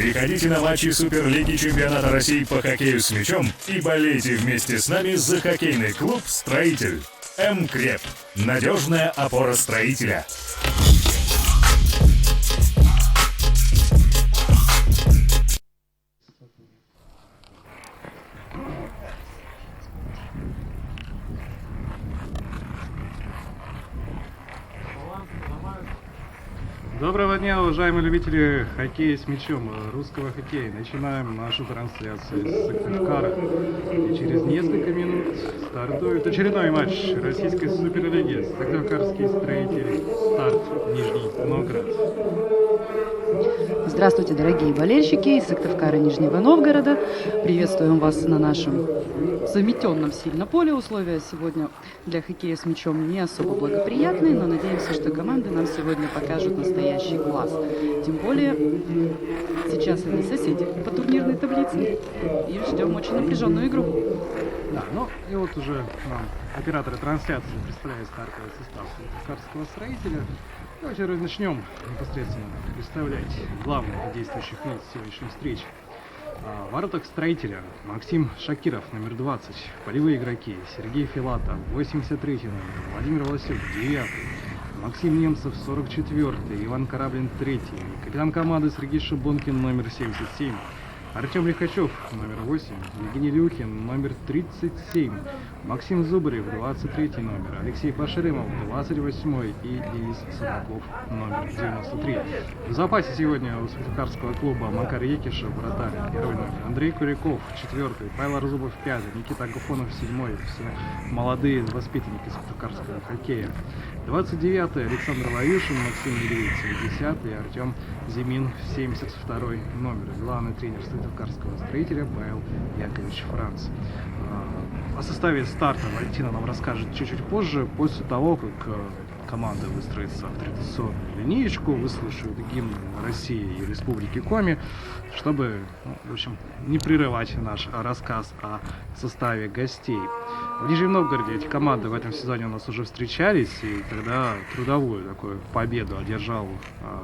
Приходите на матчи Суперлиги Чемпионата России по хоккею с мячом и болейте вместе с нами за хоккейный клуб «Строитель». МКРЕП. Надежная опора строителя. Доброго дня, уважаемые любители хоккея с мячом, русского хоккея. Начинаем нашу трансляцию из Сыктывкара. И через несколько минут стартует очередной матч российской суперлиги. Сыктывкарский строитель. Старт, Нижний Новгород. Здравствуйте, дорогие болельщики из Сыктывкара Нижнего Новгорода. Приветствуем вас на нашем заметенном сильно поле. Условия сегодня для хоккея с мячом не особо благоприятные, но надеемся, что команды нам сегодня покажут настоящий класс. Тем более, сейчас они соседи по турнирной таблице и ждем очень напряженную игру. Да, ну и вот уже нам операторы трансляции представляют стартовый состав Сыктывкарского строителя. Давайте начнем непосредственно представлять главных действующих лиц сегодняшней встречи. В воротах строителя Максим Шакиров, номер 20, полевые игроки Сергей Филатов, 83 номер, Владимир Волосюк, 9, Максим Немцев, 44, Иван Кораблин, 3, капитан команды Сергей Шибонкин, номер 77, Артем Лихачев, номер 8, Евгений Люхин, номер 37, Максим Зубарев, 23 номер, Алексей Пашеремов, 28 и Денис Садаков, номер 93. В запасе сегодня у Сыктывкарского клуба Макар Екишев, вратарь, 1 номер, Андрей Куряков, 4, Павел Арзубов, 5, Никита Агафонов, 7, все молодые воспитанники сыктывкарского хоккея. 29-й Александр Лавишин, Максим Медведев, 70-й, Артем Зимин, 72-й номер. Главный тренер сыктывкарского строителя Павел Яковлевич Франц. О составе старта Валентина нам расскажет чуть-чуть позже, после того, как команда выстроится в традиционную линеечку, выслушают гимн России и Республики Коми, чтобы, в общем, не прерывать наш рассказ о составе гостей. В Нижнем Новгороде эти команды в этом сезоне у нас уже встречались, и тогда трудовую такую победу одержал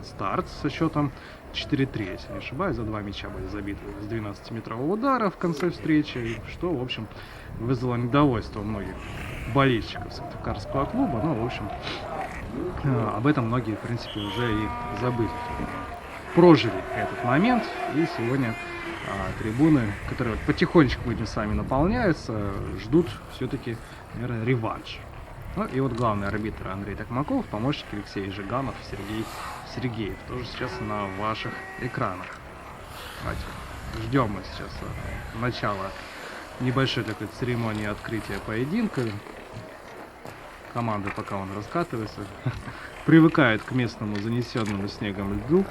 Старт со счетом 4-3, если не ошибаюсь. За 2 мяча были забиты с 12-метрового удара в конце встречи, что, в общем, вызвало недовольство многих болельщиков Сыктывкарского клуба. Ну, в общем, об этом многие, в принципе, уже и забыли. Прожили этот момент, и сегодня трибуны, которые потихонечку этим сами наполняются, ждут все-таки, наверное, реванш. Ну и вот главный арбитр Андрей Токмаков, помощник Алексей Жиганов, Сергей Сергеев. Тоже сейчас на ваших экранах. Давайте ждем мы сейчас начала небольшой такой церемонии открытия поединка. Команда, пока он раскатывается, привыкает к местному занесенному снегом льду.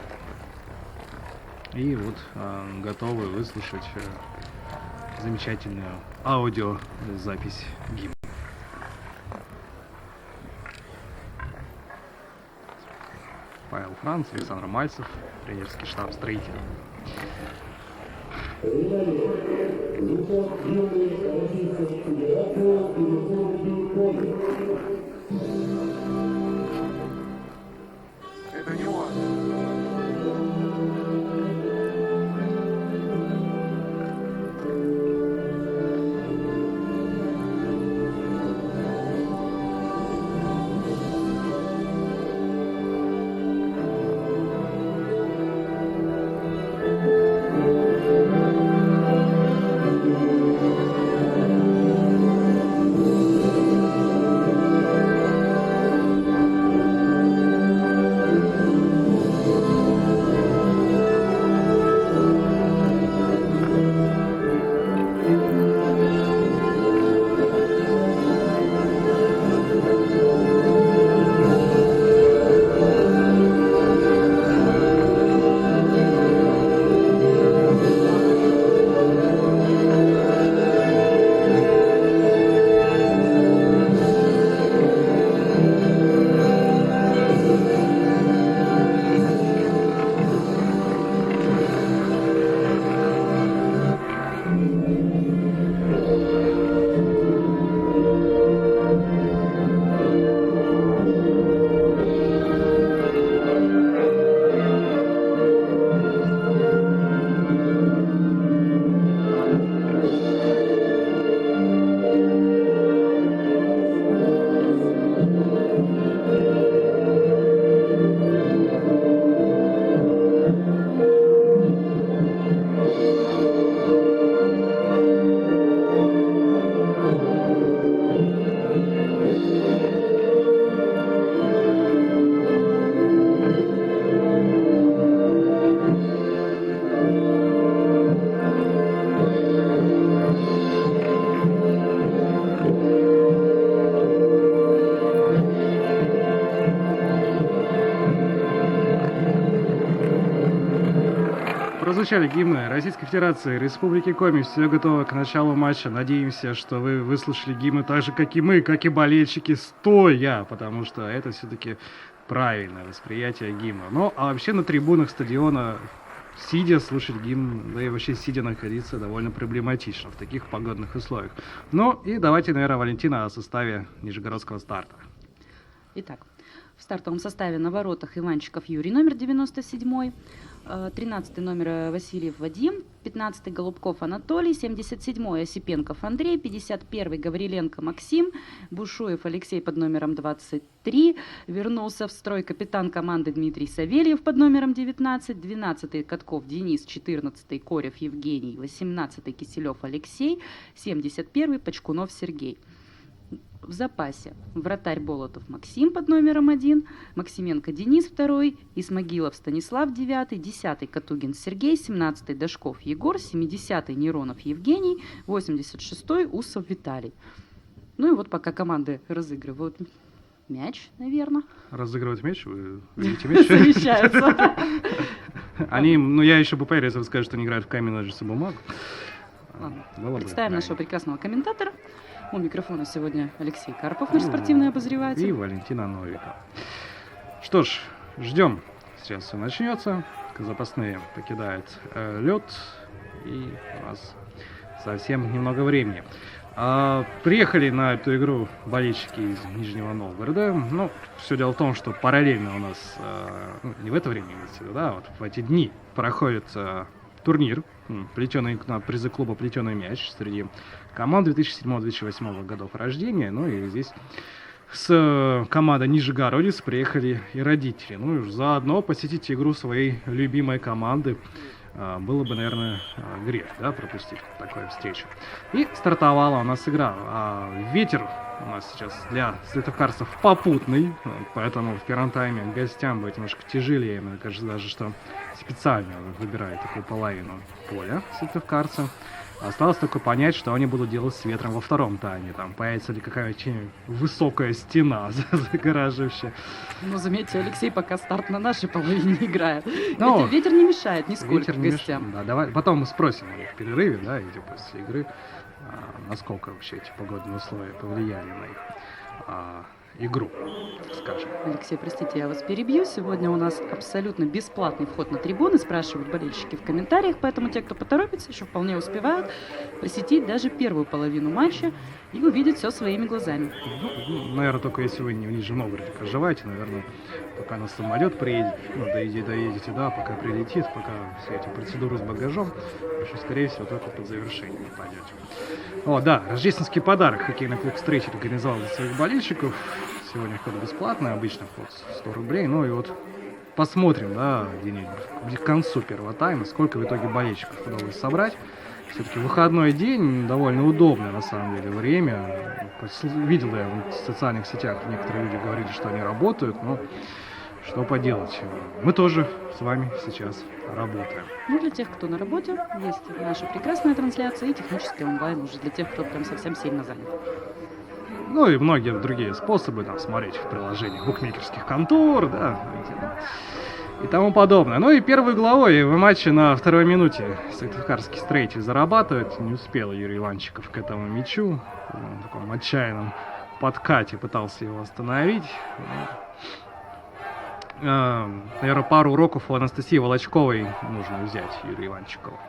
И вот готовы выслушать замечательную аудиозапись гимна. Павел Франц, Александр Мальцев, тренерский штаб строителя. Это не он. Прозвучали гимны Российской Федерации, Республики Коми. Все готово к началу матча. Надеемся, что вы выслушали гимны так же, как и мы, как и болельщики, стоя, потому что это все-таки правильное восприятие гимна. Ну, а вообще на трибунах стадиона сидя слушать гимн, да и вообще сидя находиться довольно проблематично в таких погодных условиях. Ну и давайте, наверное, Валентина, о составе Нижегородского Старта. Итак, в стартовом составе на воротах Иванчиков Юрий, номер 97, 13 номер Васильев Вадим, 15 Голубков Анатолий, 77 Осипенков Андрей, 51 Гавриленко Максим, Бушуев Алексей под номером 23, вернулся в строй капитан команды Дмитрий Савельев под номером 19, 12 Катков Денис, 14 Корев Евгений, 18 Киселев Алексей, 71 Почкунов Сергей. В запасе вратарь Болотов Максим под номером 1, Максименко Денис 2, Исмагилов Станислав 9, 10 Катугин Сергей, 17 Дашков Егор, 70 Неронов Евгений, 86 Усов Виталий. Ну и вот пока команды разыгрывают мяч, наверное. Разыгрывают мяч? Вы видите мяч? Совещаются. Они, ну я еще бы поверил, если вы скажете, что они играют в камень, ножницы, бумагу. Ладно, представим нашего прекрасного комментатора. У микрофона сегодня Алексей Карпов, наш спортивный обозреватель. И Валентина Новикова. Что ж, ждем. Сейчас все начнется. Запасные покидают лед. И у нас совсем немного времени. Приехали на эту игру болельщики из Нижнего Новгорода. Ну, все дело в том, что параллельно у нас, не в это время, да, вот в эти дни проходит турнир, плетеный на призы клуба «Плетеный мяч» среди команд 2007-2008 годов рождения. Ну и здесь с командой Нижегородец приехали и родители. Ну и заодно посетить игру своей любимой команды было бы, наверное, грех, да, пропустить такую встречу. И стартовала у нас игра. Ветер у нас сейчас для светокарцев попутный, поэтому в первом тайме гостям будет немножко тяжелее. Мне кажется, даже что специально выбирают такую половину поля светокарцев. Осталось только понять, что они будут делать с ветром во втором тайме. Там появится ли какая-то высокая стена загораживающая. Ну, заметьте, Алексей пока старт на нашей половине играет. Но ветер не мешает нисколько гостям. Да, давай, потом мы спросим в перерыве, да, или после игры, насколько вообще эти погодные условия повлияли на их игру, скажем. Алексей, простите, я вас перебью. Сегодня у нас абсолютно бесплатный вход на трибуны, спрашивают болельщики в комментариях, поэтому те, кто поторопится, еще вполне успевают посетить даже первую половину матча и увидеть все своими глазами. Ну, наверное, только если вы не в Нижнем Новгороде проживаете, наверное, пока на самолет приедет, ну, доедете, да, пока прилетит, пока все эти процедуры с багажом, еще, скорее всего, только под завершение пойдете. О, да, рождественский подарок хоккейный клуб «Строитель» организовал для своих болельщиков. Сегодня вход бесплатный, обычно вход 100 рублей. Ну и вот посмотрим, да, к концу первого тайма, сколько в итоге болельщиков удалось собрать. Все-таки выходной день, довольно удобное на самом деле время. Видел я в социальных сетях, некоторые люди говорили, что они работают, но что поделать. Мы тоже с вами сейчас работаем. Ну, для тех, кто на работе, есть наша прекрасная трансляция и технический онлайн уже для тех, кто прям совсем сильно занят. Ну и многие другие способы, там, смотреть в приложениях букмекерских контор, да, и тому подобное. Ну и первой главой в матче на второй минуте сыктывкарский «Строитель» зарабатывает. Не успел Юрий Иванчиков к этому мячу. В таком отчаянном подкате пытался его остановить. Наверное, пару уроков у Анастасии Волочковой нужно взять Юрию Иванчикову.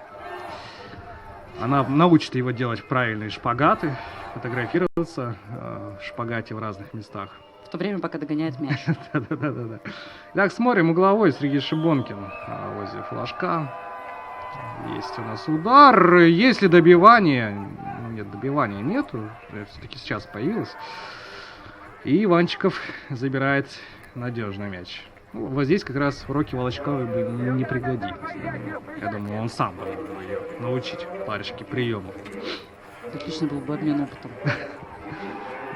Она научит его делать правильные шпагаты, фотографироваться в шпагате в разных местах. В то время, пока догоняет мяч. Да. Так, смотрим, угловой Сергей Шибонкин возле флажка. Есть у нас удар. Есть ли добивание? Нет, добивания нету. Все-таки сейчас появилось. И Иванчиков забирает надежный мяч. Ну, вот здесь как раз уроки Волочковой бы не пригодились. Я думаю, он сам бы мог научить парочке приемов. Отлично был бы обмен опытом.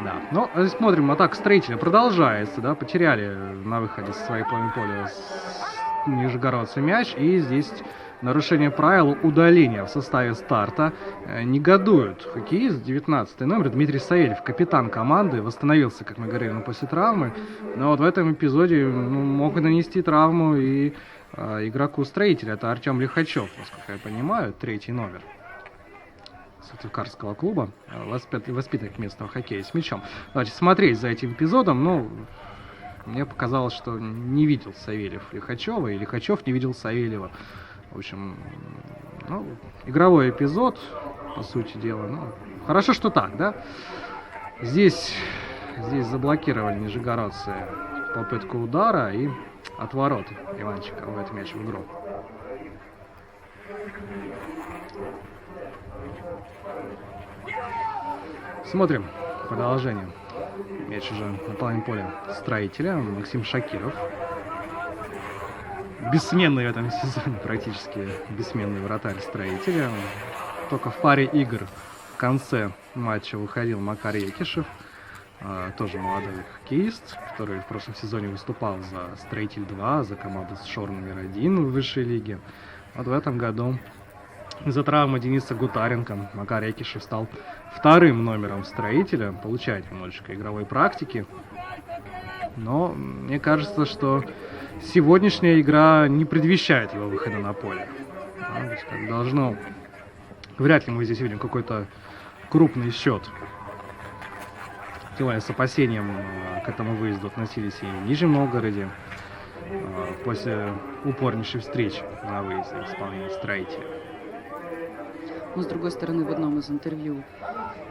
Да. Ну, смотрим, атака «Строителя» продолжается, да, потеряли на выходе со своей половины поля нижегородцы мяч, и здесь нарушение правил удаления в составе старта. Негодуют хоккеист, 19 номер, Дмитрий Савельев, капитан команды, восстановился, как мы говорили, после травмы, но вот в этом эпизоде мог нанести травму и игроку строителя. Это Артем Лихачев, насколько я понимаю, 3-й номер Сыктывкарского клуба, воспитанник местного хоккея с мячом. Давайте смотреть за этим эпизодом. Ну, мне показалось, что не видел Савельев Лихачева, и Лихачев не видел Савельева. В общем, ну, игровой эпизод, по сути дела. Ну, хорошо, что так, да? Здесь заблокировали нижегородцы попытку удара и отворот Иванчика в этот мяч в игру. Смотрим продолжение. Мяч уже на половине поля строителя. Максим Шакиров. Бессменный в этом сезоне, практически бессменный вратарь строителя. Только в паре игр в конце матча выходил Макар Екишев. Тоже молодой хоккеист, который в прошлом сезоне выступал за Строитель-2, за команду СШОР номер 1 в высшей лиге. Вот в этом году из-за травмы Дениса Гутаренко Макар Екишев стал 2-м номером Строителя, получает немножечко игровой практики. Но мне кажется, что сегодняшняя игра не предвещает его выхода на поле. Должно... Вряд ли мы здесь видим какой-то крупный счет. Дела с опасением к этому выезду относились и в Нижнем Новгороде после упорнейшей встречи на выезде в исполнении Строителя. Но, с другой стороны, в одном из интервью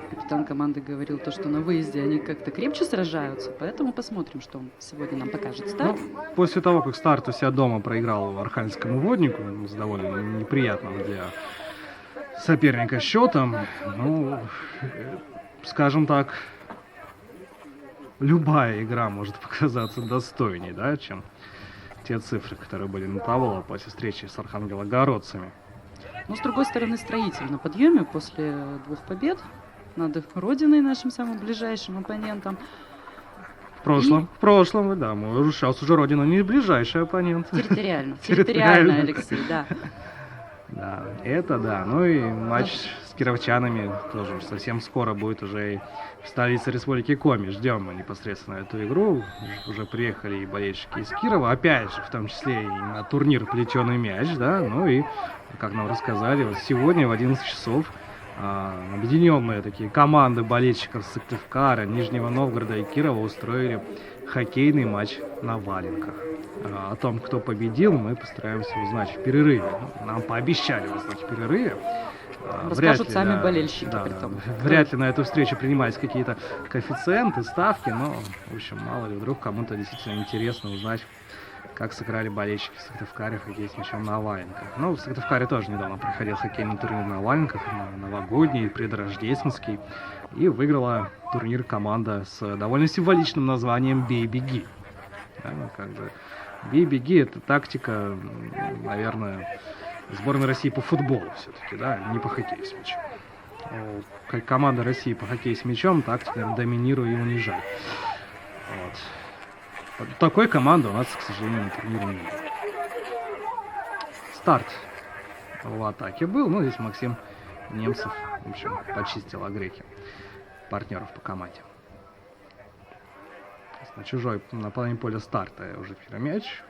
капитан команды говорил то, что на выезде они как-то крепче сражаются, поэтому посмотрим, что сегодня нам покажет старт. Ну, после того, как Старт у себя дома проиграл Архангельскому Воднику с довольно неприятным для соперника счетом, ну, скажем так, любая игра может показаться достойней, да, чем те цифры, которые были на табло после встречи с архангелогородцами. Но, с другой стороны, Строитель на подъеме после 2 побед над Родиной, нашим самым ближайшим оппонентом. В прошлом, да, сейчас уже Родина не ближайший оппонент. Территориально, Алексей, да. Да, это да. Ну и матч с кировчанами тоже совсем скоро будет уже и в столице Республики Коми. Ждем мы непосредственно эту игру. Уже приехали и болельщики из Кирова, опять же, в том числе и на турнир «Плетеный мяч», да. Ну и, как нам рассказали, вот сегодня в 11 часов объединенные такие команды болельщиков Сыктывкара, Нижнего Новгорода и Кирова устроили хоккейный матч на валенках. О том, кто победил, мы постараемся узнать в перерыве. Нам пообещали узнать в перерыве. Расскажут сами болельщики. Да, вряд ли на эту встречу принимались какие-то коэффициенты, ставки, но, в общем, мало ли, вдруг кому-то действительно интересно узнать, как сыграли болельщики в Сыктывкаре в хоккей с мячом на валенках. Ну, в Сыктывкаре тоже недавно проходил хоккейный турнир на валенках, новогодний, предрождественский. И выиграла турнир команда с довольно символичным названием «Бей-беги». Да, ну, как бы «Бей-беги» — это тактика, наверное, сборной России по футболу все-таки, да, не по хоккею с мячом. Как команда России по хоккею с мячом, тактика, наверное, доминирует и унижает. Вот. Такой команды у нас, к сожалению, на турнире нет. Старт в атаке был, но здесь Максим Немцев, в общем, почистил огрехи партнеров по команде. На чужой, на половине поля Старта уже мяч.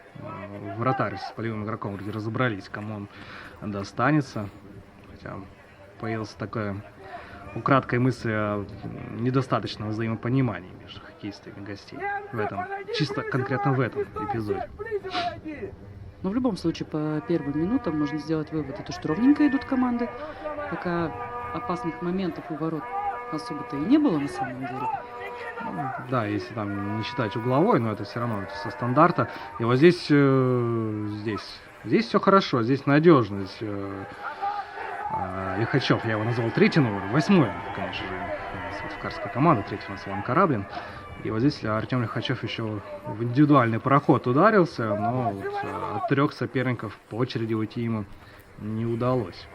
Вратарь с полевым игроком вроде разобрались, кому он достанется. Хотя появилась такая украдкая мысль о недостаточном взаимопонимании между хоккеистами и гостей. В этом, чисто конкретно в этом эпизоде. Но в любом случае, по первым минутам можно сделать вывод, это что ровненько идут команды, пока опасных моментов у ворот особо-то и не было на самом деле. Да, если там не считать угловой, но это все равно это со стандарта. И вот здесь все хорошо, здесь надежно. Здесь Лихачев, я его назвал 3-й номер, 8-й, конечно же, сыктывкарская команда, 3-й у нас Иван Кораблин. И вот здесь Артем Лихачев еще в индивидуальный проход ударился, но вот от 3 соперников по очереди уйти ему не удалось.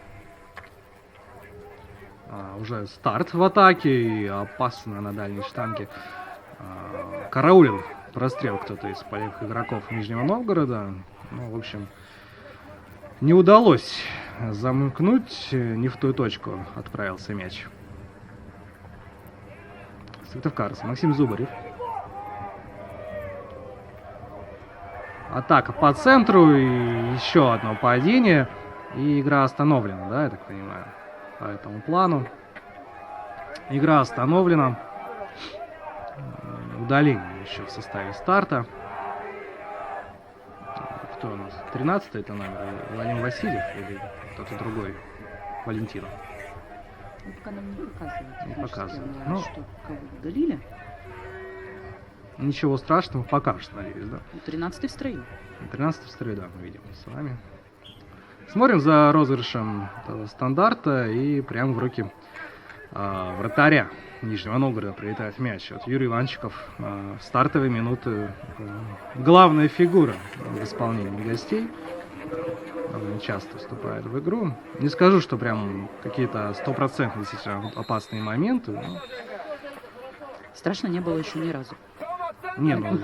Уже старт в атаке и опасно на дальней штанге. Караулил прострел кто-то из полевых игроков Нижнего Новгорода. Ну, в общем, не удалось замкнуть, не в ту точку отправился мяч. Сыктывкарец Максим Зубарев. атака по центру и еще одно падение. И игра остановлена, да, я так понимаю, по этому плану. Игра остановлена. Удаление еще в составе старта. Кто у нас? 13-й это номер? Владимир Васильев или кто-то другой? Валентина. Ну, пока нам не показывают. Не Значит, показывают. я, Ну. что, кого удалили? Ничего страшного, пока что, надеюсь, да? 13-й в строю. 13 в строю, да, мы видим с вами. Смотрим за розыгрышем этого стандарта, и прямо в руки вратаря Нижнего Новгорода прилетает мяч. Вот Юрий Иванчиков в стартовые минуты главная фигура в исполнении гостей. Довольно часто вступает в игру. Не скажу, что прям какие-то стопроцентные действительно опасные моменты. Но... Страшно не было еще ни разу. Не, ну,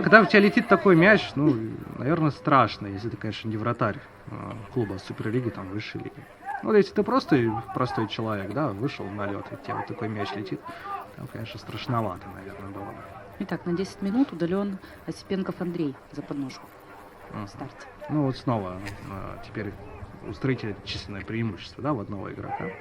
когда у тебя летит такой мяч, ну, наверное, страшно, если ты, конечно, не вратарь клуба Суперлиги, там, высшей лиги. Вот если ты просто простой человек, да, вышел на лед, и у тебя вот такой мяч летит, там, конечно, страшновато, наверное, было. Итак, на 10 минут удален Осипенков Андрей за подножку в старте. Ну, вот снова теперь у строителя численное преимущество, да, в одного игрока.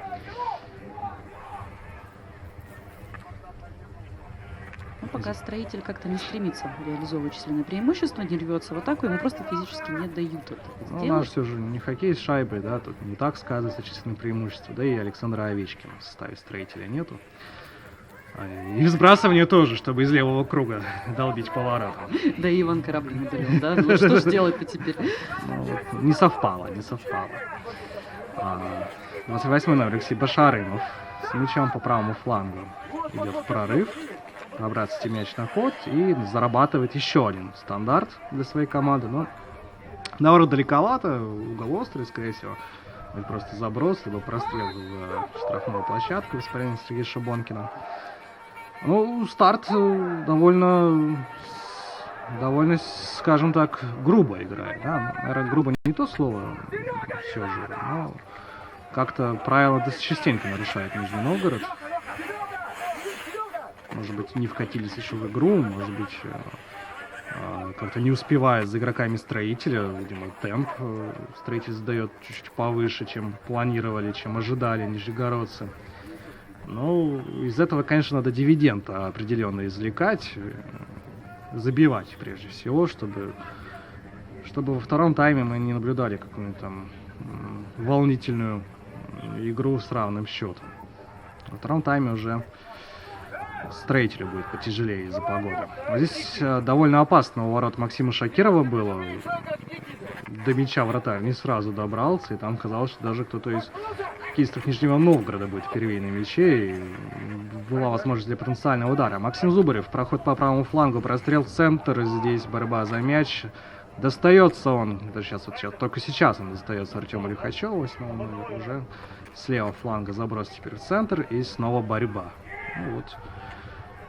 Но пока строитель как-то не стремится реализовывать численное преимущество, не рвется в атаку, ему просто физически не дают это Ну, у нас сделать. все же не хоккей с шайбой, да, тут не так сказывается численное преимущество, да и Александра Овечкина в составе строителя нету. И сбрасывание тоже, чтобы из левого круга долбить по воротам. Да и Иван Кораблин удален, да? Ну что ж делать-то теперь? Ну, вот, не совпало. 28-й номер Алексей Башарымов с мячом по правому флангу идет в прорыв. Пробраться мяч на ход и зарабатывает еще один стандарт для своей команды. Но наоборот далековато, угол острый, скорее всего. Это просто заброс, либо прострел в штрафную площадку в исполнении Сергея Шабонкина. Ну, старт довольно, скажем так, грубо играет. Да? Наверное, грубо не то слово все же, но как-то правила частенько нарушает Нижний Новгород. Может быть, не вкатились еще в игру, может быть, как-то не успевает за игроками строителя. Видимо, темп строитель задает чуть-чуть повыше, чем планировали, чем ожидали нижегородцы. Ну, из этого, конечно, надо дивиденд определенно извлекать, забивать прежде всего, чтобы во втором тайме мы не наблюдали какую-нибудь там волнительную игру с равным счетом. Во втором тайме уже строителю будет потяжелее из-за погоды. Вот здесь довольно опасно у ворот Максима Шакирова было. До мяча вратарь не сразу добрался, и там казалось, что даже кто-то из хоккеистов Нижнего Новгорода будет впервые на мяче, и была возможность для потенциального удара. Максим Зубарев, проход по правому флангу, прострел в центр, здесь борьба за мяч. Достается он, только сейчас он достается Артему Лихачеву, уже с левого фланга заброс теперь в центр, и снова борьба. Ну, вот,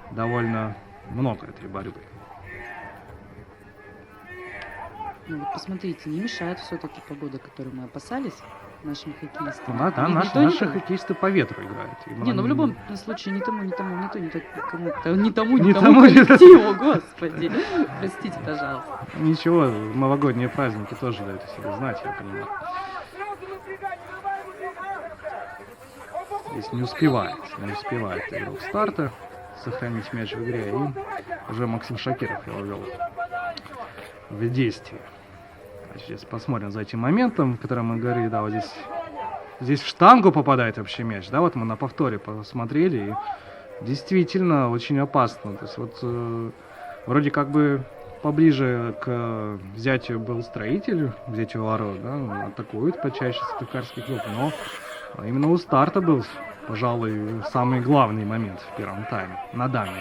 довольно много этой борьбы. Ну вот посмотрите, не мешает все-таки погода, которую мы опасались нашим хоккеистам. Да, наши хоккеисты по ветру играют. Не, ну в любом случае ни тому Никому. коллективу, господи. Простите, пожалуйста. Ничего, новогодние праздники тоже дают о себе знать, я понимаю. Здесь не успевает игрок старта сохранить мяч в игре, и уже Максим Шакиров его ввел в действие. Сейчас посмотрим за этим моментом, о котором мы говорили, да, вот здесь в штангу попадает вообще мяч, да, вот мы на повторе посмотрели, и действительно очень опасно. То есть вот вроде как бы поближе к взятию был строитель, взятию ворот, да, атакует почаще сыктывкарский клуб, но именно у старта был, пожалуй, самый главный момент в первом тайме, на данную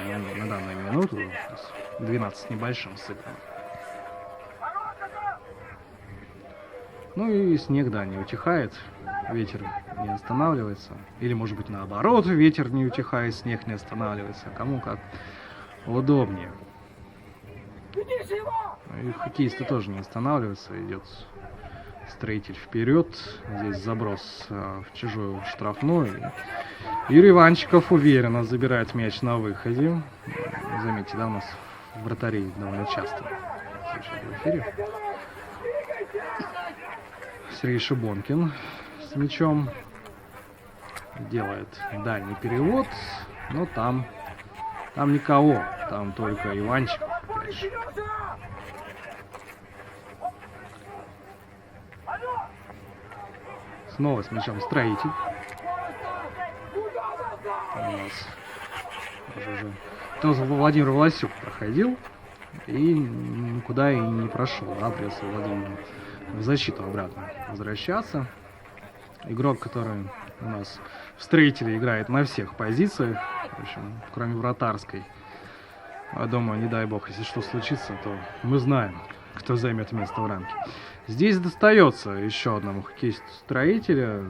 минуту, 12 небольшим сыграно. Ну и снег, да, не утихает, ветер не останавливается. Или, может быть, наоборот, ветер не утихает, снег не останавливается. Кому как удобнее. И хоккеисты тоже не останавливаются, идет строитель вперед. Здесь заброс в чужую штрафную. Юрий Иванчиков уверенно забирает мяч на выходе. Заметьте, да, у нас вратари довольно часто случае в эфире. Сергей Шибонкин с мячом делает дальний перевод, но там никого, там только Иванчик. Снова с мячом Строитель. Там у нас уже там Владимир Власюк проходил и никуда и не прошел, да, придется Владимиру в защиту обратно возвращаться. Игрок, который у нас в Строителе играет на всех позициях, в общем, кроме вратарской. Я думаю, не дай бог, если что случится, то мы знаем, кто займет место в рамке. Здесь достается еще одному хоккеисту Строителя,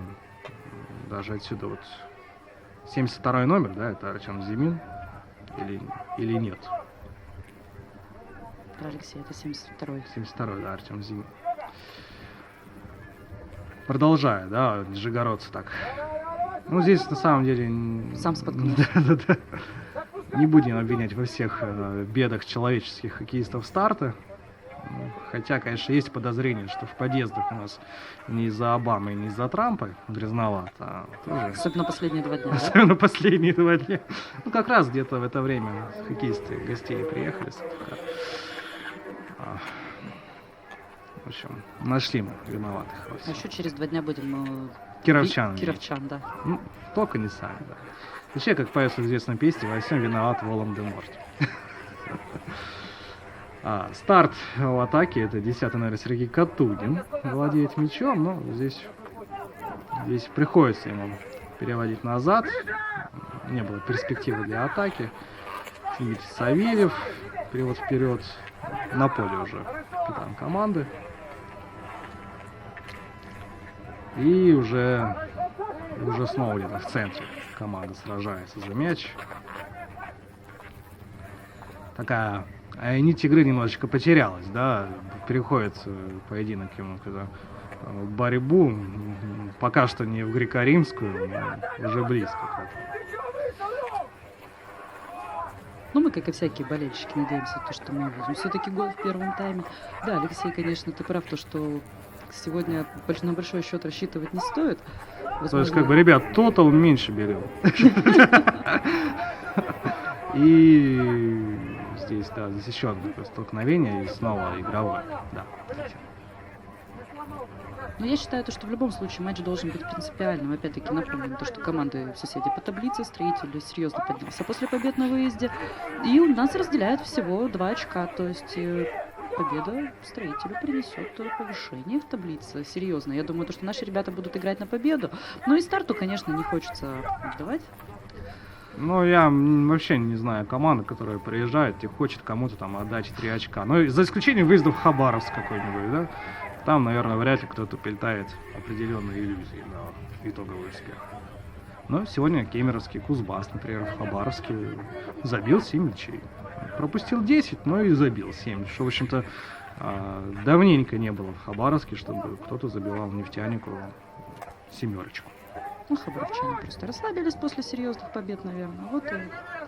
даже отсюда вот 72-й номер, да, это Артем Зимин, или нет? Да, Алексей, это 72-й. 72-й, да, Артем Зимин. Продолжая, да, нижегородцы так. Ну, здесь на самом деле... Сам споткнулся. Да. Не будем обвинять во всех бедах человеческих хоккеистов старта. Хотя, конечно, есть подозрение, что в подъездах у нас не из-за Обамы, не из-за Трампа грязновато, а тоже... Особенно последние 2 дня, да? Особенно последние 2 дня. Ну, как раз где-то в это время хоккеисты, гостей приехали. В общем, нашли мы виноватых. А еще через 2 дня будем... Кировчан. Кировчан, да. Ну, только не сами, да. Вообще, как поется в известной песне, во всем виноват Волан-де-Морт. Старт в атаке, это 10-й, наверное, Сергей Катугин владеет мячом, но здесь приходится ему переводить назад. Не было перспективы для атаки. Дмитрий Савельев, перевод вперед, на поле уже капитан команды. И уже снова где-то в центре команда сражается за мяч. Такая нить игры немножечко потерялась, да, переходит поединок ему, когда борьбу, пока что не в греко-римскую, но уже близко к этому. Ну, мы, как и всякие болельщики, надеемся, что мы увидим все-таки гол в первом тайме. Да, Алексей, конечно, ты прав, что сегодня на большой счет рассчитывать не стоит. Возможно... То есть, как бы, ребят, тотал меньше берем. И здесь, да, здесь еще одно столкновение и снова игровое. Да. Но я считаю, что в любом случае матч должен быть принципиальным. Опять-таки напомним, что команды соседи по таблице, Строитель серьезно поднялся после побед на выезде. И у нас разделяет всего 2 очка. То есть победа Строителю принесет повышение в таблице. Серьезно. Я думаю, что наши ребята будут играть на победу. Но и старту, конечно, не хочется отдавать. Ну, я вообще не знаю команды, которая приезжает и хочет кому-то там отдать 3 очка. Ну, за исключением выездов в Хабаровск какой-нибудь, да? Там, наверное, вряд ли кто-то питает определенные иллюзии на итоговый успех. Но сегодня кемеровский Кузбасс, например, в Хабаровске забил 7 мячей. Пропустил 10, но и забил 7. Что, в общем-то, давненько не было в Хабаровске, чтобы кто-то забивал нефтянику 7. Ну, хабаровчане просто расслабились после серьезных побед, наверное. Вот и...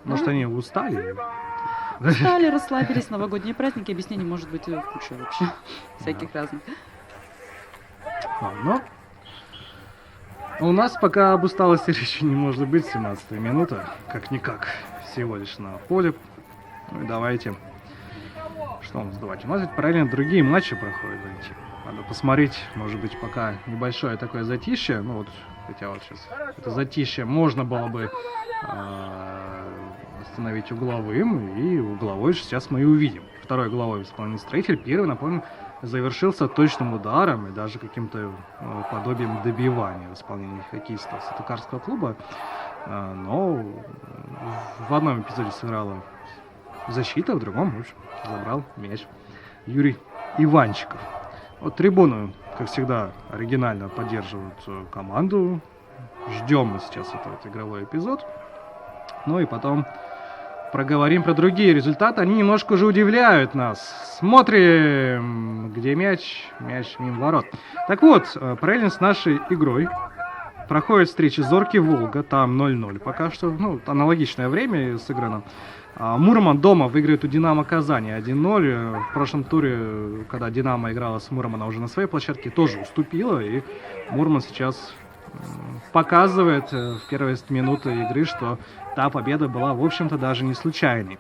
Может, они устали? Устали, расслабились, новогодние праздники, объяснений может быть куча вообще, всяких разных. Ладно. У нас пока об усталости речи не может быть, 17-я минута, как-никак, всего лишь на поле. Ну и давайте, что нам сдавать? У нас ведь параллельно другие матчи проходят, знаете. Надо посмотреть, может быть, пока небольшое такое затишье, ну вот, хотя вот сейчас это затишье можно было бы остановить угловым, и угловой сейчас мы и увидим. Второй угловой исполненный Строитель, первый, напомню, завершился точным ударом и даже каким-то подобием добивания в исполнении хоккеистов Сыктывкарского клуба, но в одном эпизоде сыграла защита, в другом, в общем, забрал мяч Юрий Иванчиков. Вот трибуны, как всегда, оригинально поддерживают команду. Ждем мы сейчас этот игровой эпизод. Ну и потом проговорим про другие результаты. Они немножко уже удивляют нас. Смотрим, где мяч. Мяч мимо ворот. Так вот, параллельно с нашей игрой проходит встреча Зорки-Волга, там 0-0 пока что, ну, аналогичное время сыграно. Мурман дома выиграет у Динамо Казани 1-0. В прошлом туре, когда Динамо играла с Мурманом уже на своей площадке, тоже уступила, и Мурман сейчас показывает в первые минуты игры, что та победа была, в общем-то, даже не случайной.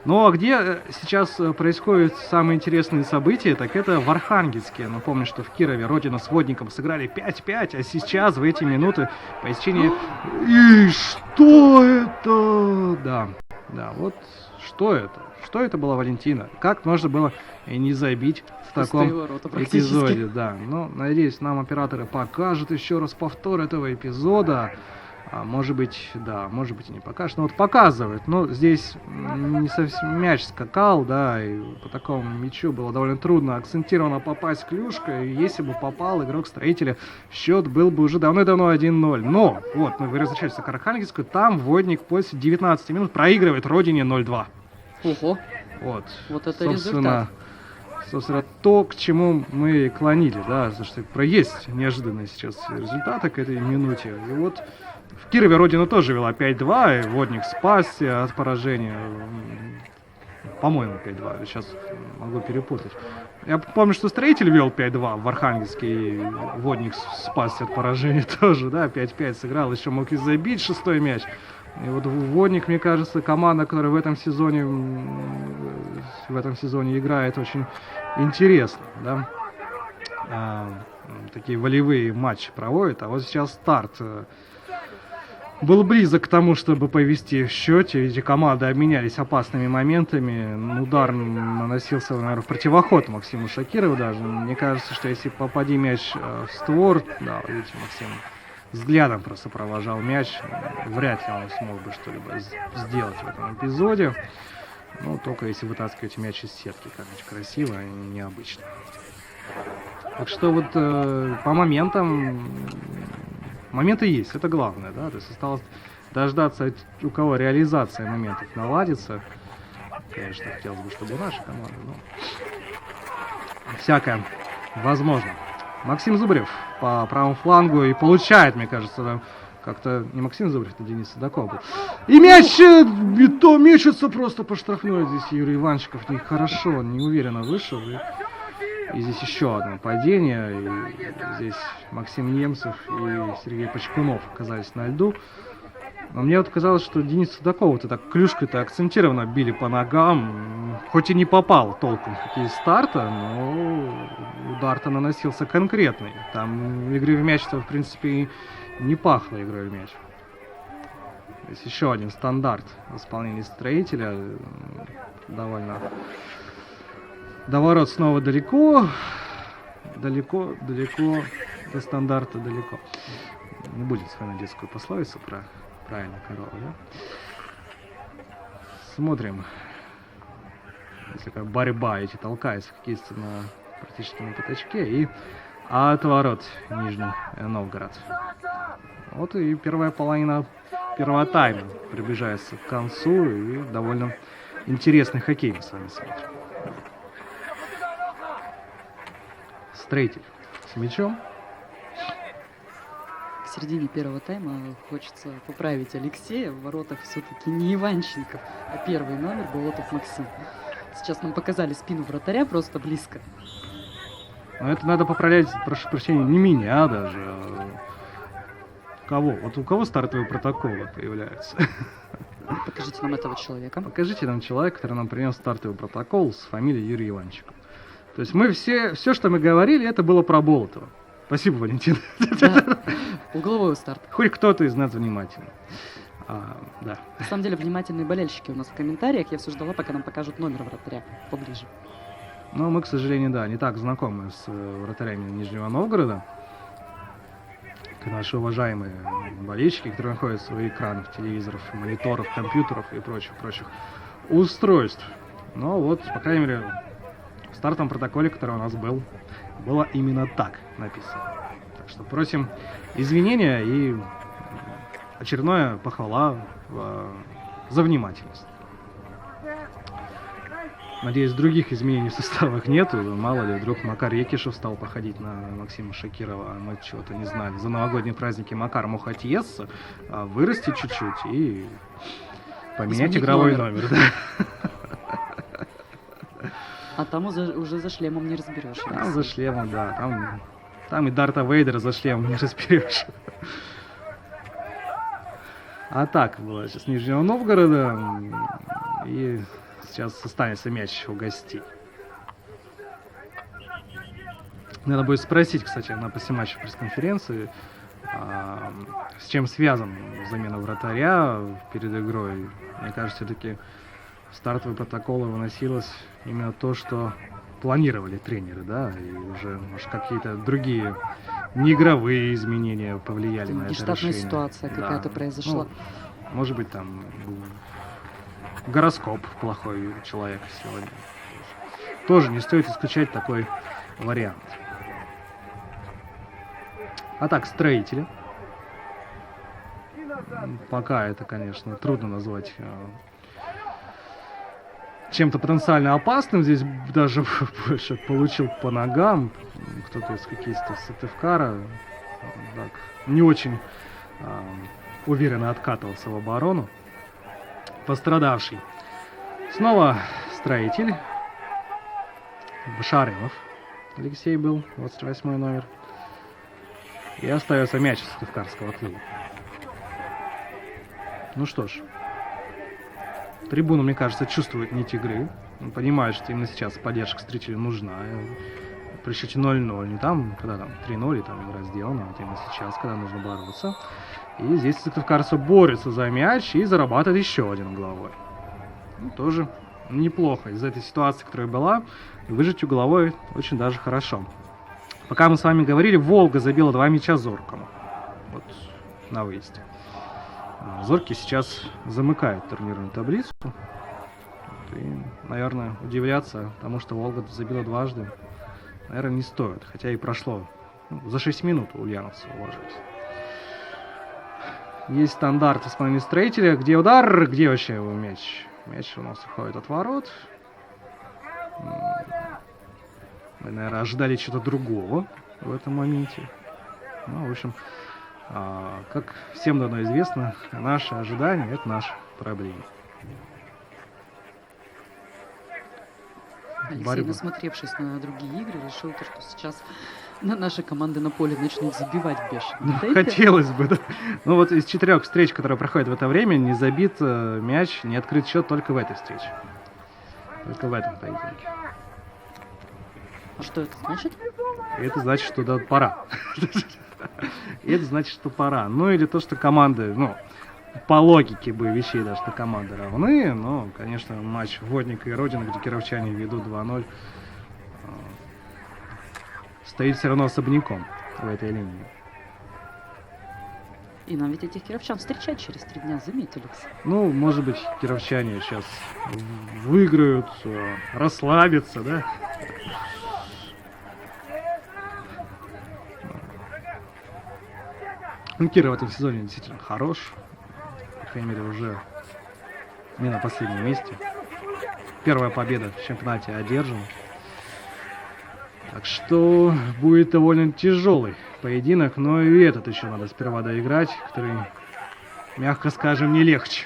Ну, а где сейчас происходят самые интересные события, так это в Архангельске. Напомню, что в Кирове Родина с Водником сыграли 5-5, а сейчас, в эти минуты, по истечении... И что это? Да, вот что это? Что это было, Валентина? Как можно было не забить в таком эпизоде? Да, но, надеюсь, нам операторы покажут еще раз повтор этого эпизода. Может быть, да, может быть и не покажет. Но вот показывает. Но здесь не совсем мяч скакал, да, и по такому мячу было довольно трудно акцентированно попасть клюшкой. И если бы попал игрок Строителя, счет был бы уже давно-давно 1-0. Но, вот, мы возвращаемся к Архангельску, там Водник после 19 минут проигрывает Родине 0-2. Ого. Вот Это результат. Собственно, то, к чему мы клонили, да, потому что есть неожиданные сейчас результаты к этой минуте. И вот в Кирове Родина тоже вела 5-2, и Водник спасся от поражения. По-моему, 5-2. Сейчас могу перепутать. Я помню, что Строитель вел 5-2 в Архангельске, и Водник спасся от поражения тоже, да, 5-5 сыграл, еще мог и забить шестой мяч. И вот Водник, мне кажется, команда, которая в этом сезоне играет очень интересно, да. Такие волевые матчи проводят, а вот сейчас старт был близок к тому, чтобы повести в счете. Эти команды обменялись опасными моментами. Удар наносился, наверное, в противоход Максиму Шакирову даже. Мне кажется, что если попади мяч в створ, да, видите, Максим взглядом просто провожал мяч, вряд ли он смог бы что-либо сделать в этом эпизоде. Ну, только если вытаскивать мяч из сетки, как-нибудь красиво и необычно. Так что вот по моментам... Моменты есть, это главное, да, то есть осталось дождаться, у кого реализация моментов наладится. Конечно, хотелось бы, чтобы наша команда, но всякое возможно. Максим Зубарев по правому флангу и получает, мне кажется, как-то не Максим Зубарев, это Денис Судаков был. И мяч мечется просто по штрафной. Здесь Юрий Иванчиков нехорошо, неуверенно вышел. И здесь еще одно падение. И здесь Максим Немцев и Сергей Почкунов оказались на льду. Но мне вот казалось, что Денис Судаков вот так клюшкой-то акцентированно били по ногам. Хоть и не попал толком из старта, но удар-то наносился конкретный. Там игры в мяч-то, в принципе, не пахло игрой в мяч. Здесь еще один стандарт в исполнении Строителя. Довольно... До ворот снова далеко, до стандарта далеко. Не будем вспоминать детскую пословицу про правильно корову, да? Смотрим. Если такая борьба, эти толкаются хоккеисты практически на пятачке. И от ворот Нижний Новгород. Вот и первая половина первого тайма приближается к концу. И довольно интересный хоккей мы с вами смотрим. Строитель с мячом. В середине первого тайма хочется поправить Алексея. В воротах все-таки не Иванченко, а первый номер Болотов Максим. Сейчас нам показали спину вратаря просто близко. Но это надо поправлять, прошу прощения, не меня даже. А кого? Вот у кого стартовые протоколы появляются? Покажите нам этого человека. Покажите нам человека, который нам принес стартовый протокол с фамилией Юрий Иванчиков. То есть мы все, что мы говорили, это было про Болотова. Спасибо, Валентин. Да. Угловой старт. Хоть кто-то из нас внимательный. Да. На самом деле, внимательные болельщики у нас в комментариях. Я все ждала, пока нам покажут номер вратаря поближе. Но мы, к сожалению, да, не так знакомы с вратарями Нижнего Новгорода. Это наши уважаемые болельщики, которые находятся у экранов, телевизоров, мониторов, компьютеров и прочих устройств. Но вот, по крайней мере, в стартовом протоколе, который у нас был, было именно так написано. Так что просим извинения и очередная похвала за внимательность. Надеюсь, других изменений в составах нету. Мало ли, вдруг Макар Екишев стал походить на Максима Шакирова, а мы чего-то не знаем. За новогодние праздники Макар мог отъесться, вырасти чуть-чуть и поменять Изменить игровой номер. номер. Да. А там уже за шлемом не разберешь. Там за шлемом, да. Там и Дарта Вейдера за шлемом не разберешь. Атака была сейчас Нижнего Новгорода. И сейчас останется мяч у гостей. Надо будет спросить, кстати, на послематчевой пресс-конференции, с чем связана замена вратаря перед игрой. Мне кажется, все-таки в стартовые протоколы выносилось именно то, что планировали тренеры, да, и уже, может, какие-то другие неигровые изменения повлияли на это Нештатная решение. ситуация какая-то Да. произошла. Ну, может быть, там гороскоп плохой у человека сегодня. Тоже не стоит исключать такой вариант. А так, строители. Пока это, конечно, трудно назвать чем-то потенциально опасным. Здесь даже больше получил по ногам кто-то из хоккеистов Сыктывкара. Так, не очень уверенно откатывался в оборону. Пострадавший. Снова строитель. Башарилов Алексей был, 28 номер. И остается мяч Сыктывкарского клуба. Ну что ж. Трибуна, мне кажется, чувствует нить игры. Понимает, что именно сейчас поддержка зрителей нужна. При счете 0-0, не там, когда там 3-0, и там игра сделана, а именно сейчас, когда нужно бороться. И здесь сыктывкарцы борются за мяч и зарабатывают еще один угловой. Ну, тоже неплохо. Из этой ситуации, которая была, выжить угловой очень даже хорошо. Пока мы с вами говорили, Волга забила 2 мяча Зоркому. Вот на выезде. Зоркий сейчас замыкает турнирную таблицу. И, наверное, удивляться тому, что Волга забила дважды, наверное, не стоит. Хотя и прошло за 6 минут у ульяновцев уложились. Есть стандарт исполнения строителя. Где удар? Где вообще его мяч? Мяч у нас уходит от ворот. Мы, наверное, ожидали чего-то другого в этом моменте. Ну, в общем, как всем давно известно, наши ожидания — это наша проблема. Алексей, Борьба. насмотревшись на другие игры, решил, то, что сейчас наши команды на поле начнут забивать бешеные темпы. Хотелось бы, да. Ну вот из 4 встреч, которые проходят в это время, не забит мяч, не открыт счет только в этой встрече. Только в этом поединке. А что это значит? И это значит, что да, пора. И это значит, что пора. Ну или то, что команды, ну, по логике бы вещей, даже что команды равны, но, конечно, матч Водника и Родина, где кировчане ведут 2-0, стоит все равно особняком в этой линии. И нам ведь этих кировчан встречать через 3 дня, заметили. Ну, может быть, кировчане сейчас выиграют, расслабятся, да? Ну, Киров в этом сезоне действительно хорош. По крайней мере, уже не на последнем месте. Первая победа в чемпионате одержана. Так что будет довольно тяжелый поединок, но и этот еще надо сперва доиграть, который, мягко скажем, не легче.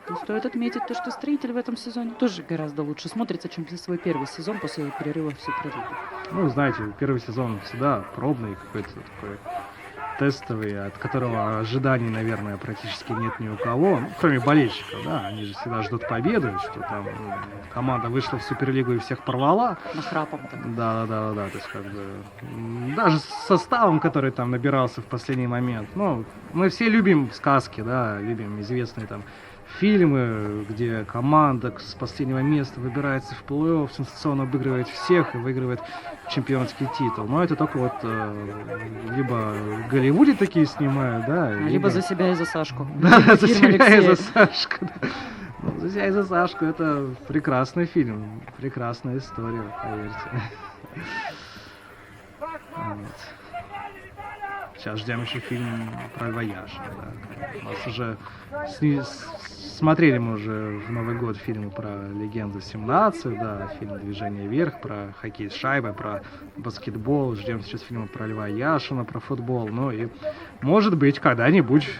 Ну, стоит отметить то, что строитель в этом сезоне тоже гораздо лучше смотрится, чем свой первый сезон после перерыва в Суперлигу. Ну, знаете, первый сезон всегда пробный, какой-то такой тестовый, от которого ожиданий, наверное, практически нет ни у кого, ну, кроме болельщиков, да, они же всегда ждут победы, что там команда вышла в Суперлигу и всех порвала. Нахрапом так. Да, то есть как бы даже с составом, который там набирался в последний момент. Ну, мы все любим сказки, да, любим известные там фильмы, где команда с последнего места выбирается в плей-офф, сенсационно обыгрывает всех и выигрывает чемпионский титул. Но это только вот либо в Голливуде такие снимают, да, Либо за себя и за Сашку. да, за Фильм себя и Алексея. за Сашку. Да. Ну, за себя и за Сашку — это прекрасный фильм, прекрасная история, поверьте. Вот. сейчас ждем еще фильм про Льва Яшина. Да. У нас уже смотрели мы уже в Новый год фильмы про Легенду 17, да, фильм «Движение вверх», про хоккей с шайбой, про баскетбол. Ждем сейчас фильмы про Льва Яшина, про футбол. Ну и, может быть, когда-нибудь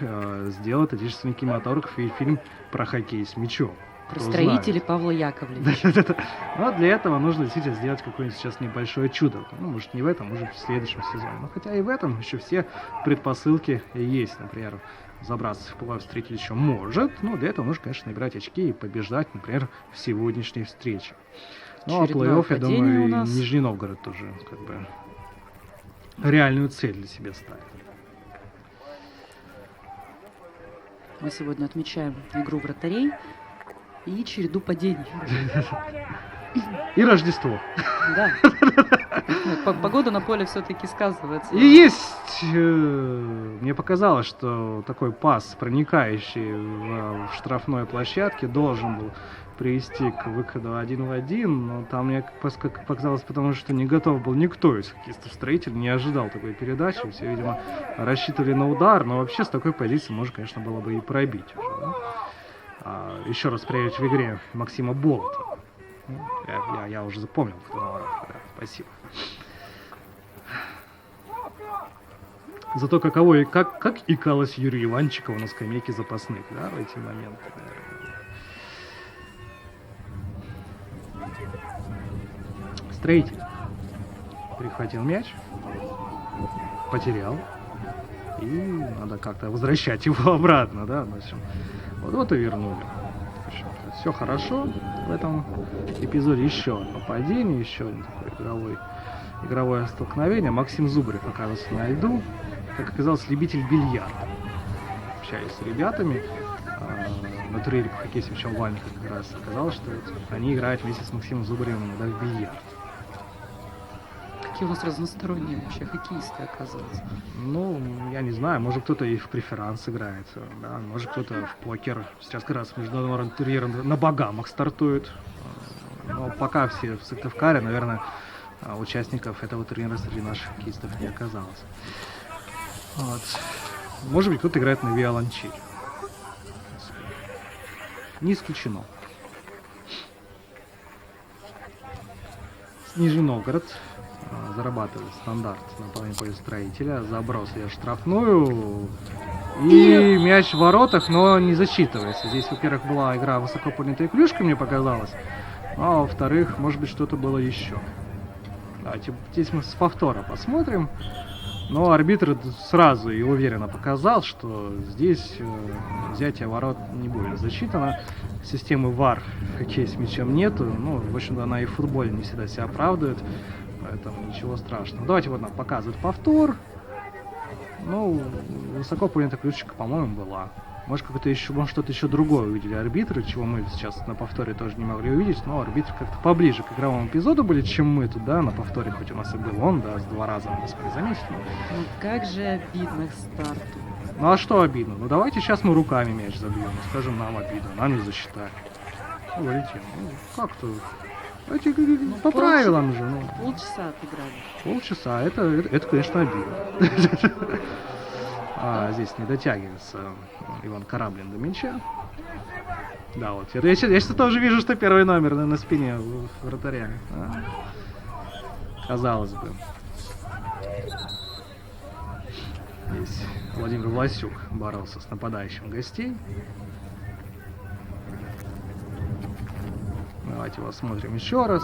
сделают отечественный кинематограф и фильм про хоккей с мячом. Про строителей Павла Яковлевича. Но для этого нужно действительно сделать какое-нибудь сейчас небольшое чудо. Ну, может, не в этом, может, в следующем сезоне. Но хотя и в этом еще все предпосылки есть. Например, забраться в плей-офф «Строитель» еще может. Но для этого нужно, конечно, набирать очки и побеждать, например, в сегодняшней встрече. Ну, а плей-офф, я думаю, и Нижний Новгород тоже как бы реальную цель для себя ставит. Мы сегодня отмечаем игру вратарей и череду падений. И Рождество. Да. Погода на поле все-таки сказывается. И есть, мне показалось, что такой пас, проникающий в штрафной площадке, должен был привести к выходу 1 в 1, но там мне показалось, потому что не готов был никто из хоккеистов «Строитель», не ожидал такой передачи, все, видимо, рассчитывали на удар, но вообще с такой позиции можно, конечно, было бы и пробить уже, да? Еще раз проверить в игре Максима Болота. Я уже запомнил, кто на воротах. Да, спасибо. Зато каково как икалось Юрию Иванчикову на скамейке запасных, да, в эти моменты. Да. Строитель прихватил мяч, потерял, и надо как-то возвращать его обратно, да, в общем. Вот и вернули. Все хорошо в этом эпизоде. Еще одно падение, еще один такой игровое столкновение. Максим Зубарев оказался на льду. Как оказалось, любитель бильярда. Общались с ребятами на турнире по хоккею с мячом в Вальниках как раз. Оказалось, что они играют вместе с Максимом Зубаревым иногда в бильярд. Какие у нас разносторонние вообще хоккеисты, оказывается. Ну, я не знаю, может кто-то и в преферанс играет, да, может кто-то в покер. Сейчас как раз международный турнир на Багамах стартует. Но пока все в Сыктывкаре, наверное, участников этого турнира среди наших хоккеистов не оказалось. Вот. Может быть, кто-то играет на виолончели. Не исключено. Нижний Новгород зарабатывает стандарт на половине поля «Строителя». Заброс я штрафную. И мяч в воротах, но не засчитывается. Здесь, во-первых, была игра высоко поднятая клюшка, мне показалось. А во-вторых, может быть, что-то было еще. Давайте здесь мы с повтора посмотрим. Но арбитр сразу и уверенно показал, что здесь взятие ворот не будет засчитано. Системы ВАР в хоккее с мячом нету. Ну, в общем-то, она и в футболе не всегда себя оправдывает. Поэтому ничего страшного. Давайте вот нам показывают повтор. Ну, высоко поднятая клюшечка, по-моему, была. Может, что-то еще другое увидели арбитры, чего мы сейчас на повторе тоже не могли увидеть, но арбитры как-то поближе к игровому эпизоду были, чем мы тут, да, на повторе, хоть у нас и был он, да, с 2 раза мы успели заметить. Но... Ну, как же обидно к старту. Ну, а что обидно? Ну, давайте сейчас мы руками мяч забьем, скажем, нам обидно, нам не засчитали. Ну, Валентин, ну, как-то... по правилам же. Ну. Полчаса отыграли. Полчаса, это конечно, обидно. Здесь не дотягивается Иван Кораблин до мяча. Да, вот. Я сейчас тоже вижу, что первый номер на спине вратаря. Казалось бы. Здесь Владимир Власюк боролся с нападающим гостей. Давайте его смотрим еще раз.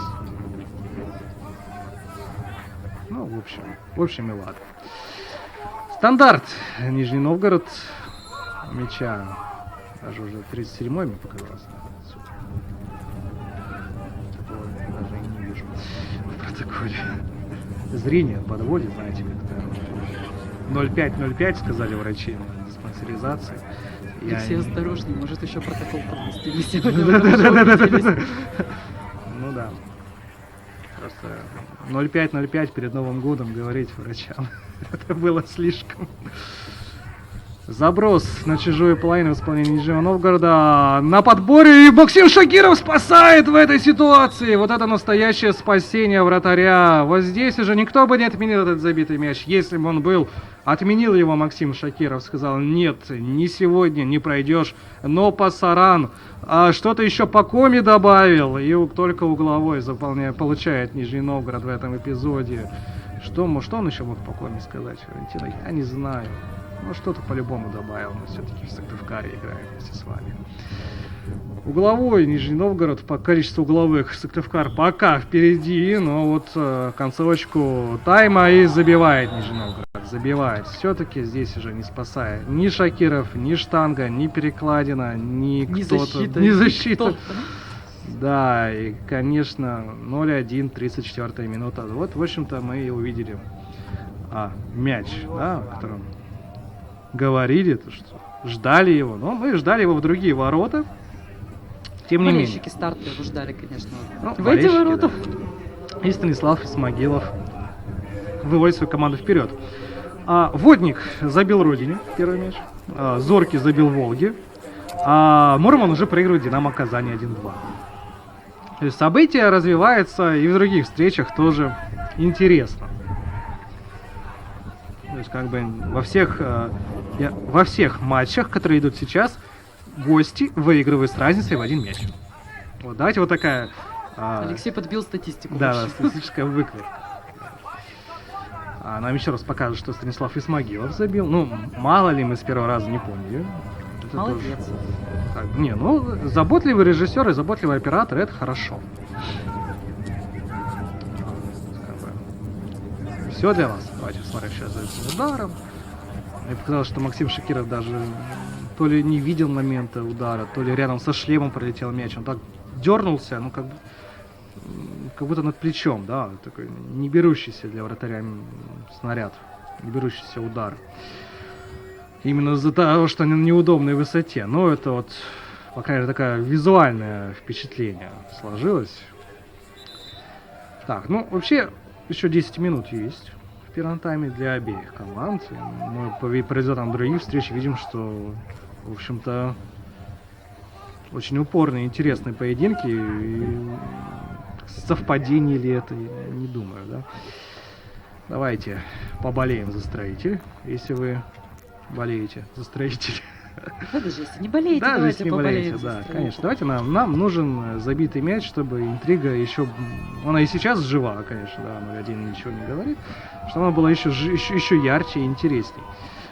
Ну, в общем и ладно. Стандарт. Нижний Новгород. Мяча. Даже уже 37-й мне показалось. Такого даже и не вижу в протоколе. Зрение подводит, знаете, как-то 0,5-0,5 сказали врачи на диспансеризации. И все осторожнее, может еще протокол подвести сегодня. Ну да. Просто 0,5-0,5 перед Новым годом говорить врачам. Это было слишком. Заброс на чужую половину в исполнении Нижнего Новгорода на подборе, и Максим Шакиров спасает в этой ситуации. Вот это настоящее спасение вратаря. Вот здесь уже никто бы не отменил этот забитый мяч. Если бы он был, отменил его Максим Шакиров, сказал: нет, не сегодня, не пройдешь. Но Пасаран что-то еще по коме добавил, и только угловой получает Нижний Новгород в этом эпизоде. Что он еще мог по коме сказать, Валентина? Я не знаю. Ну, что-то по-любому добавил, но все-таки в Сыктывкаре играем вместе с вами. Угловой Нижний Новгород, по количеству угловых Сыктывкар пока впереди, но вот концовочку тайма и забивает Нижний Новгород. Забивает. Все-таки здесь уже не спасает ни Шакиров, ни штанга, ни перекладина, ни кто-то. Ни защита. Да, и, конечно, 0-1, 34-я минута. Вот, в общем-то, мы и увидели мяч, да, о котором говорили, то, что ждали его. Но мы ждали его в другие ворота. Тем не менее. Болельщики старта его ждали, конечно. В эти ворота. Да. И Станислав Исмагилов выводит свою команду вперед. Водник забил Родине первый мяч. Зоркий забил Волге. Мурман уже проигрывает Динамо Казани 1-2. То есть события развиваются и в других встречах тоже интересно. То есть как бы во всех матчах, которые идут сейчас, гости выигрывают с разницей в один мяч. Вот давайте вот такая... Алексей подбил статистику. Да, статистическая выкладка. Нам еще раз покажут, что Станислав Исмагилов забил. Ну, мало ли, мы с первого раза не поняли. Это молодец. Тоже... заботливый режиссер и заботливый оператор — это хорошо. Все для вас. Давайте посмотрим сейчас за этим ударом. Мне показалось, что Максим Шакиров даже то ли не видел момента удара, то ли рядом со шлемом пролетел мяч. Он так дернулся, как будто над плечом, да, такой не берущийся для вратаря снаряд, не берущийся удар. Именно из-за того, что они на неудобной высоте. Но это вот, по крайней мере, такое визуальное впечатление сложилось. Так, вообще, еще 10 минут есть в первом тайме для обеих команд. Мы по результатам других встреч видим, что, в общем-то, очень упорные, интересные поединки. И совпадение ли это, не думаю, да. Давайте поболеем за Строитель, если вы болеете за Строитель. Вы даже если не болеете, даже давайте если не болеете, да, конечно. Давайте нам нужен забитый мяч, чтобы интрига еще... Она и сейчас жива, конечно, да, 0-1 ничего не говорит. Что она была еще ярче и интересней.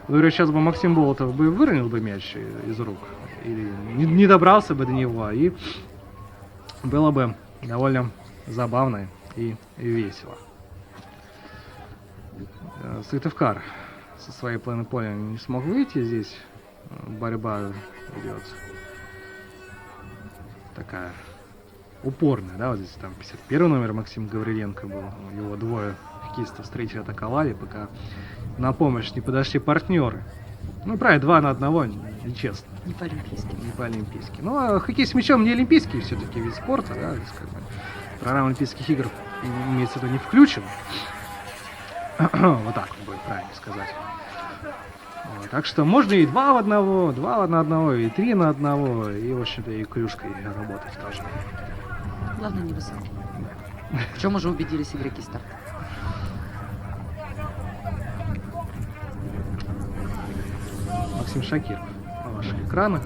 Говорю, сейчас бы Максим Болотов бы выронил бы мяч из рук, или не добрался бы до него, и было бы довольно забавно и весело. Сыктывкар со своей половины поля не смог выйти. Здесь борьба идет такая упорная, да, вот здесь там 51 номер Максим Гавриленко был, его двое хоккеистов Строителя атаковали, пока на помощь не подошли партнеры. Правильно, 2 на 1, нечестно. Не по-олимпийски. Не по-олимпийски. А хоккей с мячом не олимпийский все-таки вид спорта, да, здесь как бы программа Олимпийских игр имеется в виду не включен. Вот так будет правильно сказать. Так что можно и 2 в 1, 2 на 1, и 3 на 1, и, в общем-то, и клюшкой работать тоже. Главное, не высоко. В чем уже убедились игроки старта. Максим Шакиров на ваших экранах.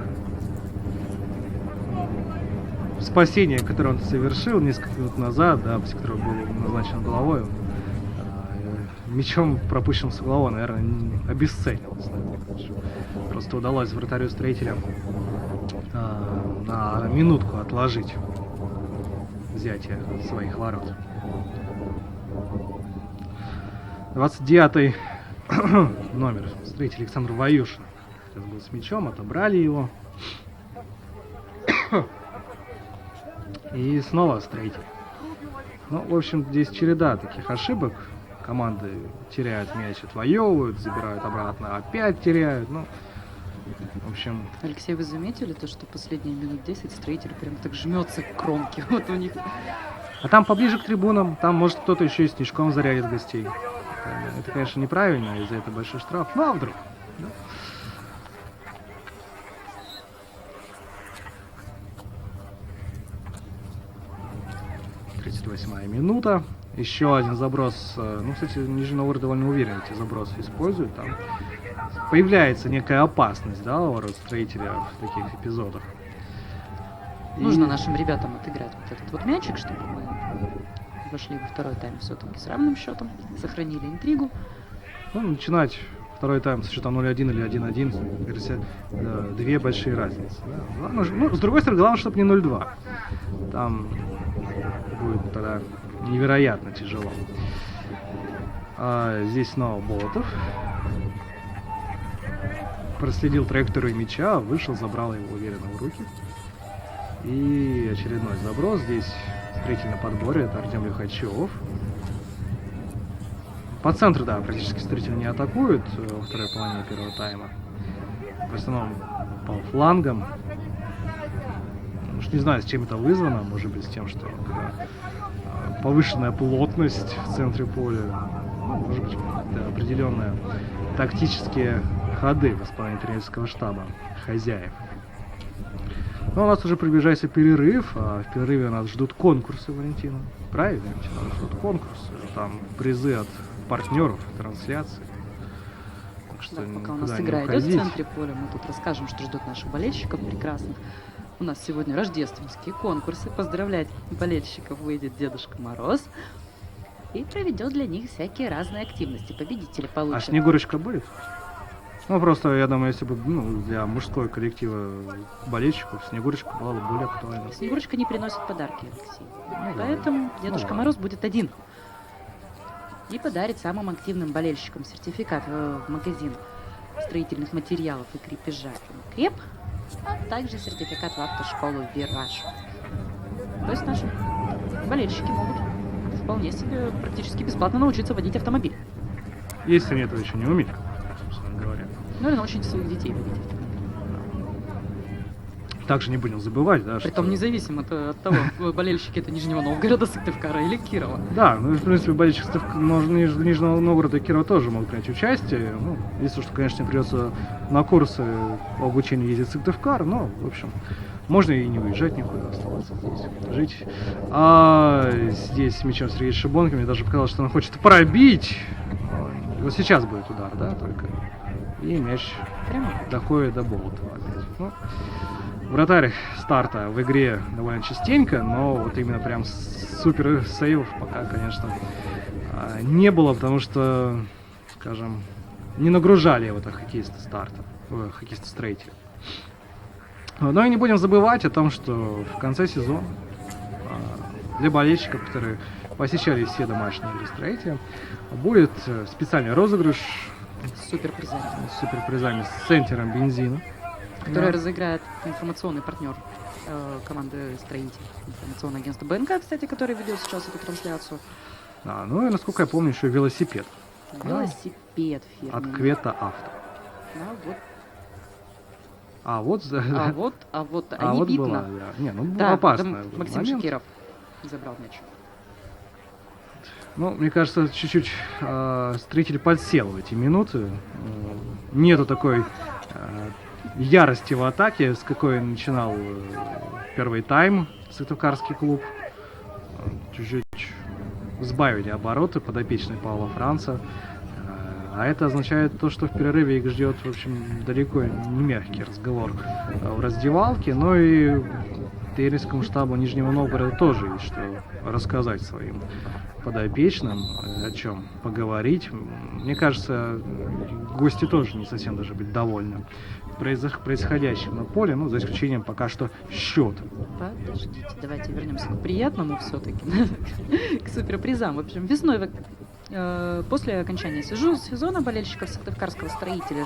Спасение, которое он совершил несколько минут назад, да, после которого был назначен головой, мячом, пропущенным с углового, наверное, обесценивался. Просто удалось вратарю Строителя на минутку отложить взятие своих ворот. 29-й номер Строитель Александр Ваюшин. Сейчас был с мячом, отобрали его. И снова Строитель. В общем, здесь череда таких ошибок. Команды теряют мяч, отвоевывают, забирают обратно, опять теряют. В общем... Алексей, вы заметили то, что последние минут 10 Строитель прям так жмется к кромке? Вот у них... А там поближе к трибунам, там может кто-то еще и снежком зарядит гостей. Это, конечно, неправильно, и за это большой штраф. А вдруг? Да? 28-я минута. Еще один заброс. Ну, кстати, Нижний Новгород довольно уверенно эти забросы использует. Там появляется некая опасность, да, у ворот строителя в таких эпизодах. Нужно нашим ребятам отыграть вот этот вот мячик, чтобы мы вошли во второй тайм все-таки с равным счетом, сохранили интригу. Ну, начинать второй тайм со счета 0-1 или 1-1, кажется, две большие разницы. Да. Главное, ну, с другой стороны, главное, чтобы не 0-2. Там будет тогда невероятно тяжело. Здесь снова Болотов. Проследил траекторию мяча, вышел, забрал его уверенно в руки. И очередной заброс. Здесь строитель на подборе, это Артем Лихачев. По центру, да, практически строитель не атакует во второй половине первого тайма. В основном по флангам. Уж не знаю, с чем это вызвано. Может быть, с тем, что повышенная плотность в центре поля. Ну, может быть, определенные тактические ходы в исполнении тренерского штаба хозяев. Но у нас уже приближается перерыв, а в перерыве нас ждут конкурсы, Валентина. Правильно? Нас ждут конкурсы. Там призы от партнеров, трансляции. Так что Да, пока у никуда нас не игра идет в уходить. центре поля, мы тут расскажем, что ждет наших болельщиков прекрасных. У нас сегодня рождественские конкурсы. Поздравлять болельщиков выйдет Дедушка Мороз и проведет для них всякие разные активности. Победители А получат. Снегурочка будет? Ну, просто, я думаю, если бы для мужского коллектива болельщиков Снегурочка была бы более актуальна. Снегурочка не приносит подарки, Алексей. Ну, Поэтому Дедушка ладно. Мороз будет один. И подарит самым активным болельщикам сертификат в магазин строительных материалов и крепежа «Креп», а также сертификат в автошколу «Вираж». То есть наши болельщики могут вполне себе практически бесплатно научиться водить автомобиль. Если они этого еще не умели, собственно говоря. Ну или научить своих детей водить автомобиль. Также не будем забывать, да, Притом что... независимо от того, болельщики это Нижнего Новгорода, Сыктывкара или Кирова. Да, ну, в принципе, болельщики Нижнего Новгорода и Кирова тоже могут принять участие. Ну, если что, конечно, придется на курсы по обучению ездить в Сыктывкар, но, в общем, можно и не уезжать никуда, оставаться здесь, жить. А здесь с мячом Сергей Шибонко, мне даже показалось, что он хочет пробить. Вот сейчас будет удар, да, только. И мяч Прямо. доходит до Болотова опять. Ну, вратарь старта в игре довольно частенько, но вот именно прям супер сейвов пока, конечно, не было, потому что, скажем, не нагружали его хоккеисты старта, хоккеисты строителя. Но и не будем забывать о том, что в конце сезона для болельщиков, которые посещали все домашние игры строителя, будет специальный розыгрыш С суперпризами. с суперпризами с центером бензина. Который Да. разыграет информационный партнер команды «Строитель». Информационное агентство БНК, кстати, который ведет сейчас эту трансляцию. Ну и, насколько я помню, еще велосипед Велосипед от фирменный. Квета Авто. А вот, А вот видно. была, да. Не, ну Да, опасная там был Максим момент. Шакиров забрал мяч. Ну, мне кажется, чуть-чуть строитель подсел в эти минуты. Нету такой ярости в атаке, с какой начинал первый тайм сыктывкарский клуб. Чуть-чуть сбавили обороты подопечные Павла Франца. А это означает то, что в перерыве их ждет, в общем, далеко не мягкий разговор в раздевалке. Но и тренерскому штабу Нижнего Новгорода тоже есть что рассказать своим подопечным, о чем поговорить. Мне кажется, гости тоже не совсем должны быть довольны происходящим на поле, ну, за исключением пока что счета. Подождите, давайте вернемся к приятному все-таки, к суперпризам. В общем, весной, после окончания сезона болельщиков Сыктывкарского строителя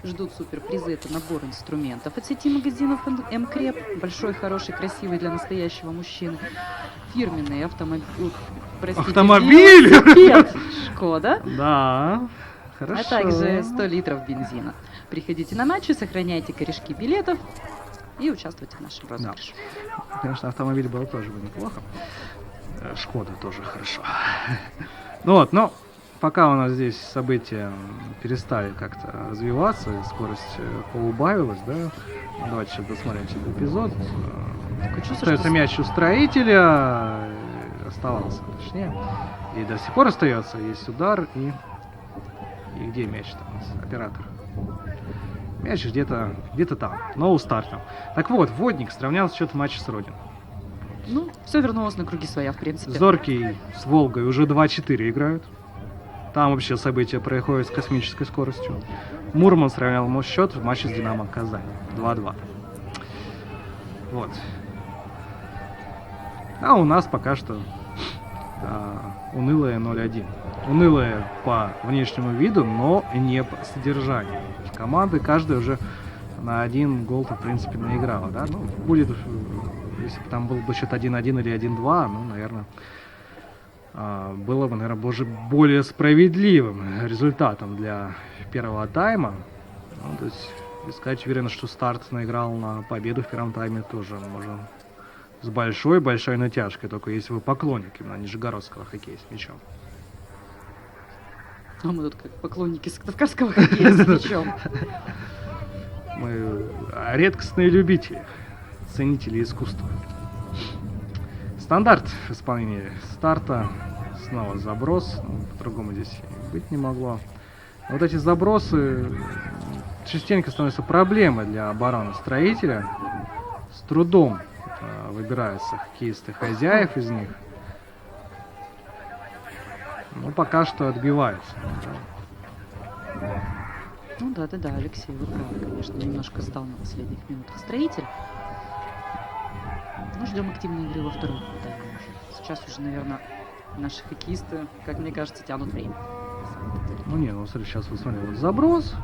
ждут суперпризы. Это набор инструментов от сети магазинов «М-Креп». Большой, хороший, красивый для настоящего мужчины. Фирменный автомобиль. Велосипед «Шкода». Да, хорошо. А также 100 литров бензина. Приходите на матчи, сохраняйте корешки билетов и участвуйте в нашем розыгрыше. Конечно, автомобиль был тоже бы неплохо. Шкода тоже хорошо. Ну вот, но пока у нас здесь события перестали как-то развиваться, скорость поубавилась, да. Давайте сейчас досмотрим этот эпизод. Такое чувство, Остается что мяч у строителя. оставался, точнее. И до сих пор остается. Есть удар и где мяч там у нас? Оператор. Мяч где-то там, но у старта. Так вот, Водник сравнял счет в матче с Родиной. Ну, все вернулось на круги своя, в принципе. Зоркий с Волгой уже 2-4 играют. Там вообще события происходят с космической скоростью. Мурман сравнял счет в матче с Динамо Казань. 2-2. Вот. А у нас пока что унылое 0-1. Унылое по внешнему виду, но не по содержанию. Команды каждая уже на один гол-то, в принципе, наиграла, да? Ну, будет, если бы там был бы счет 1-1 или 1-2, ну, наверное, было бы, наверное, более справедливым результатом для первого тайма. Ну, то есть, сказать уверенно, что Старт наиграл на победу в первом тайме тоже можно с большой-большой натяжкой, только если вы поклонник именно нижегородского хоккея с мячом. А мы тут как поклонники сыктывкарского хоккея с мячом. Мы редкостные любители, ценители искусства. Стандарт в исполнении Старта. Снова заброс. По-другому здесь быть не могло. Вот эти забросы частенько становятся проблемой для обороны Строителя. С трудом выбираются хоккеисты хозяев из них. Ну, пока что отбиваются. Ну да, Алексей, вы правы, конечно, немножко сдал на последних минутах Строитель. Ну, ждем активной игры во втором тайме уже. Сейчас уже, наверное, наши хоккеисты, как мне кажется, тянут время. Ну не, ну смотри, сейчас вот смотри, вот заброс.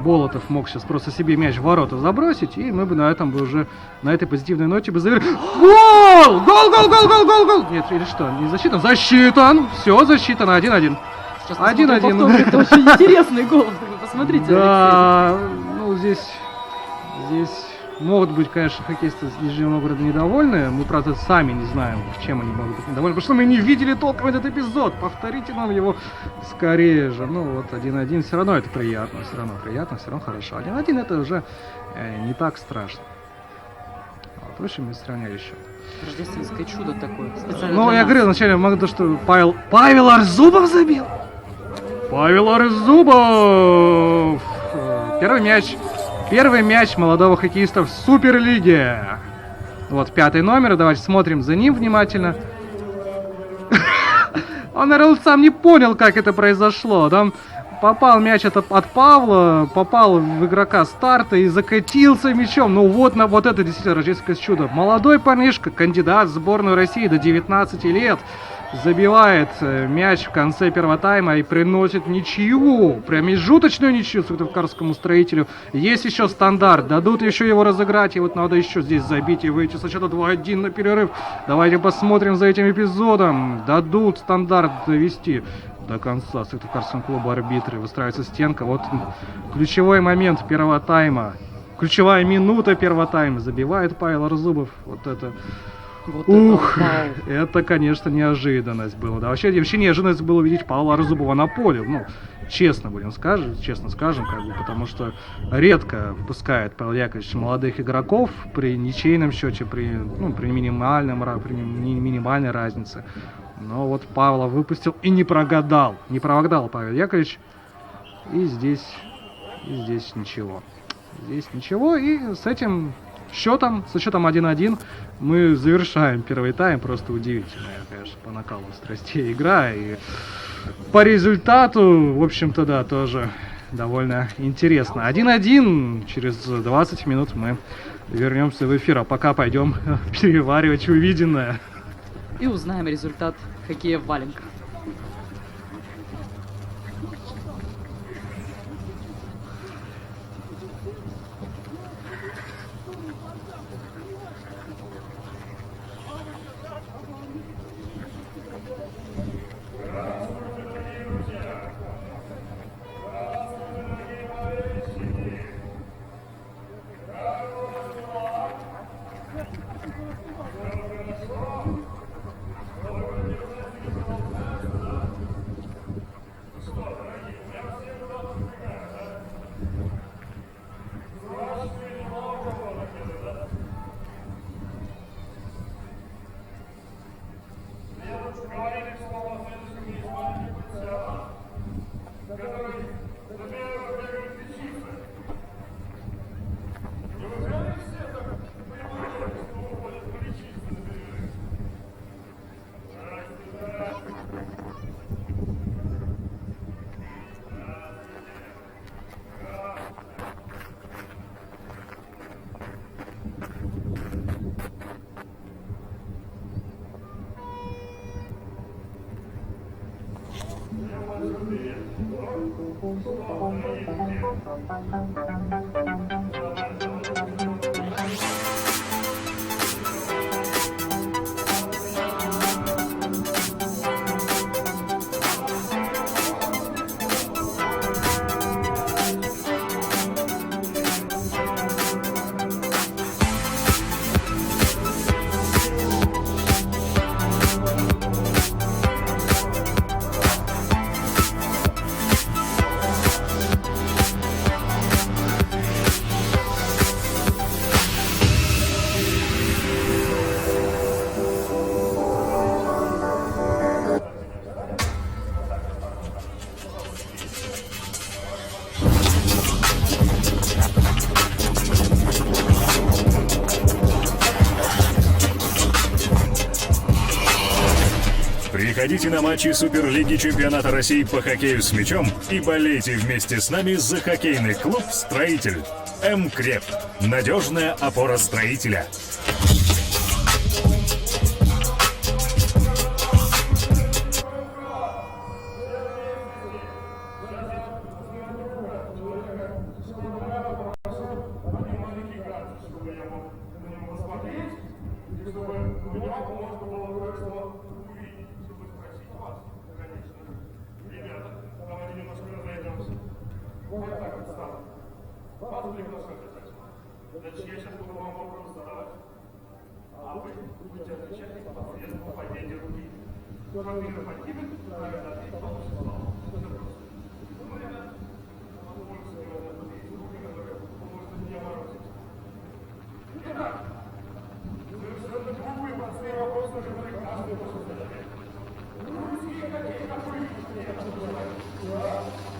Болотов мог сейчас просто себе мяч в ворота забросить, и мы бы на этом бы уже, на этой позитивной ноте бы завершили. Гол! Гол! Нет, или что, не засчитан? Засчитан! Все, засчитано, 1-1. Сейчас 1-1. Это очень интересный гол, вы посмотрите, да, Алексей. ну здесь могут быть, конечно, хоккеисты из Нижнего Новгорода недовольны. Мы, правда, сами не знаем, чем они могут быть недовольны, потому что мы не видели толком этот эпизод. Повторите нам его скорее же. Ну вот 1-1, все равно это приятно, все равно хорошо. 1-1 это уже не так страшно. Вот, в общем, мы сравняли счет. Рождественское чудо такое. Специально Ну, для я нас. говорил вначале, могу, что Павел Арзубов забил. Павел Арзубов! Первый мяч молодого хоккеиста в Суперлиге. Вот 5 номер, давайте смотрим за ним внимательно. Он, наверное, сам не понял, как это произошло. Там попал мяч от Павла, попал в игрока Старта и закатился мячом. Ну вот, вот это действительно рождественское чудо. Молодой парнишка, кандидат в сборную России до 19 лет, забивает мяч в конце первого тайма и приносит ничью, промежуточную ничью Сыктывкарскому Строителю. Есть еще стандарт, дадут еще его разыграть, и вот надо еще здесь забить и выйти со счета 2-1 на перерыв. Давайте посмотрим за этим эпизодом. Дадут стандарт довести до конца Сыктывкарскому клубу арбитры. Выстраивается стенка. Вот ключевой момент первого тайма. Ключевая минута первого тайма. Забивает Павел Арзубов. Вот это... Вот Ух, это, это, конечно, неожиданность была. Да, вообще неожиданность было увидеть Павла Арзубова на поле. Ну, честно скажем, как бы, потому что редко выпускает Павел Яковлевич молодых игроков при ничейном счете, при минимальной разнице. Но вот Павла выпустил и не прогадал. Не прогадал Павел Яковлевич. И здесь ничего. Здесь ничего. И с этим счетом, со счетом 1-1 мы завершаем первый тайм. Просто удивительная, конечно, по накалу страстей игра. И по результату, в общем-то, да, тоже довольно интересно. 1-1. Через 20 минут мы вернемся в эфир. А пока пойдем переваривать увиденное. И узнаем результат хоккея в валенках. Приходите на матчи Суперлиги Чемпионата России по хоккею с мячом и болейте вместе с нами за хоккейный клуб «Строитель». МКреп. Надежная опора строителя. Значит, я сейчас буду вам вопрос задавать, а вы будете отвечать непосредственно по поднятию руки. Кто вам первый поднимет, правильно ответит, получит слово. Это просто. Ну, ребят, вы можете сказать, что есть руки, которые поможет меня морозить. Итак, совершенно глупый простой вопрос, уже каждый может задать. Русские хоккей какой вкуснее, как называется?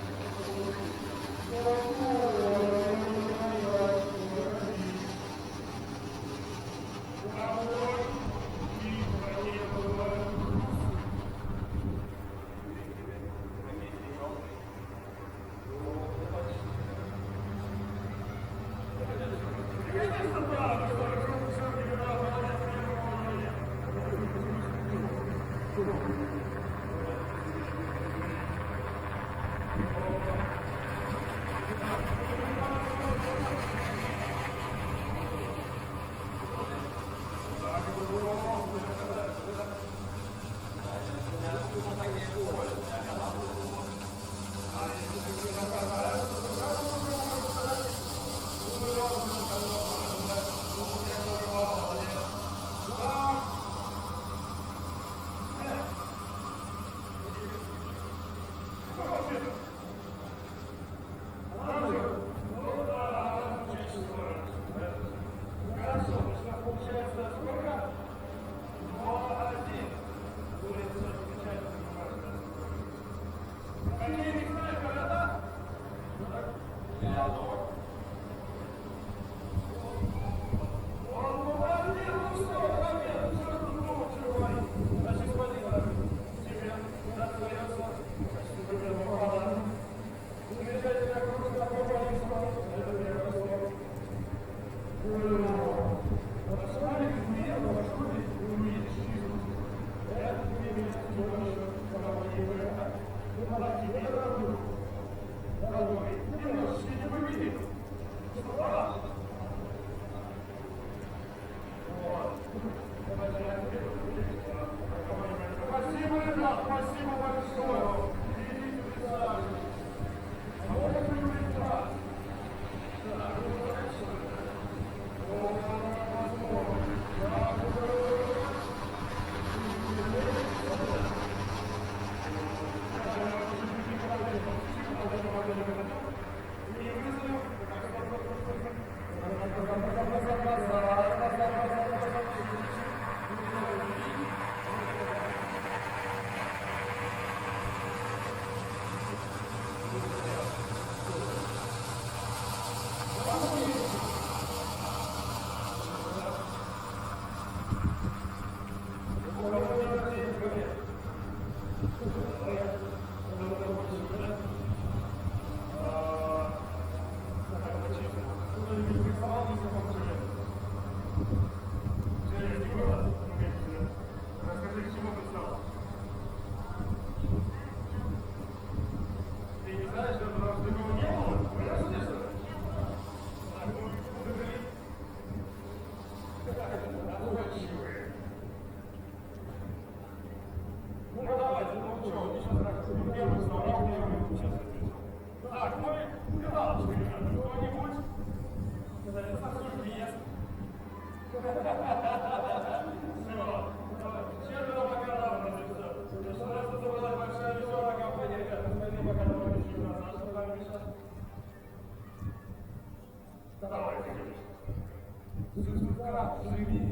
Сыктывкар, живи!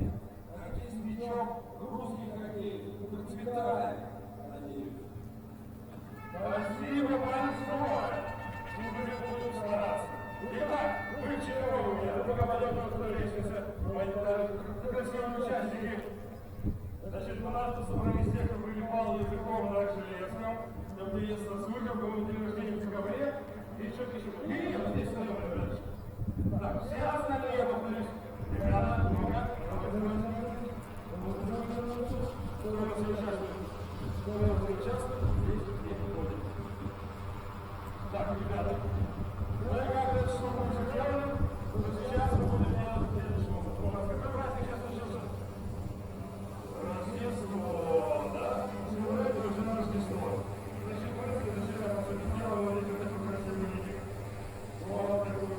Хоккей с мячом, русский хоккей, процветай! Надеюсь. Спасибо большое! Служили будем стараться. Итак, вы вчера у меня, пока пойдем на вторичнице, красивые участники. Значит, у нас тут собрались те, кто прилипал языком на железном, кто приезд с выходом, день рождения в декабре, и что-то еще. И вот здесь надо. Так, все остальные, повторюсь, ребята, помогать, кто участвует, здесь не приходит. Так, ребята, ну и как это что мы уже делали, то сейчас мы будем делать следующим образом. У нас какой праздник сейчас начался? Рождество, да? Сегодня это уже на Рождество. Значит, мы начали, по сути дела, говорить вот такой красивый видик. Вот такой.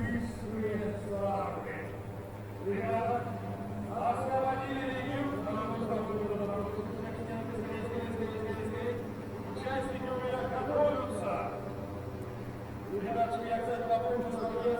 Быстрые старты. Ребята, освободили линию. Участники у меня готовятся. Ребятки, я, кстати, напомню, что я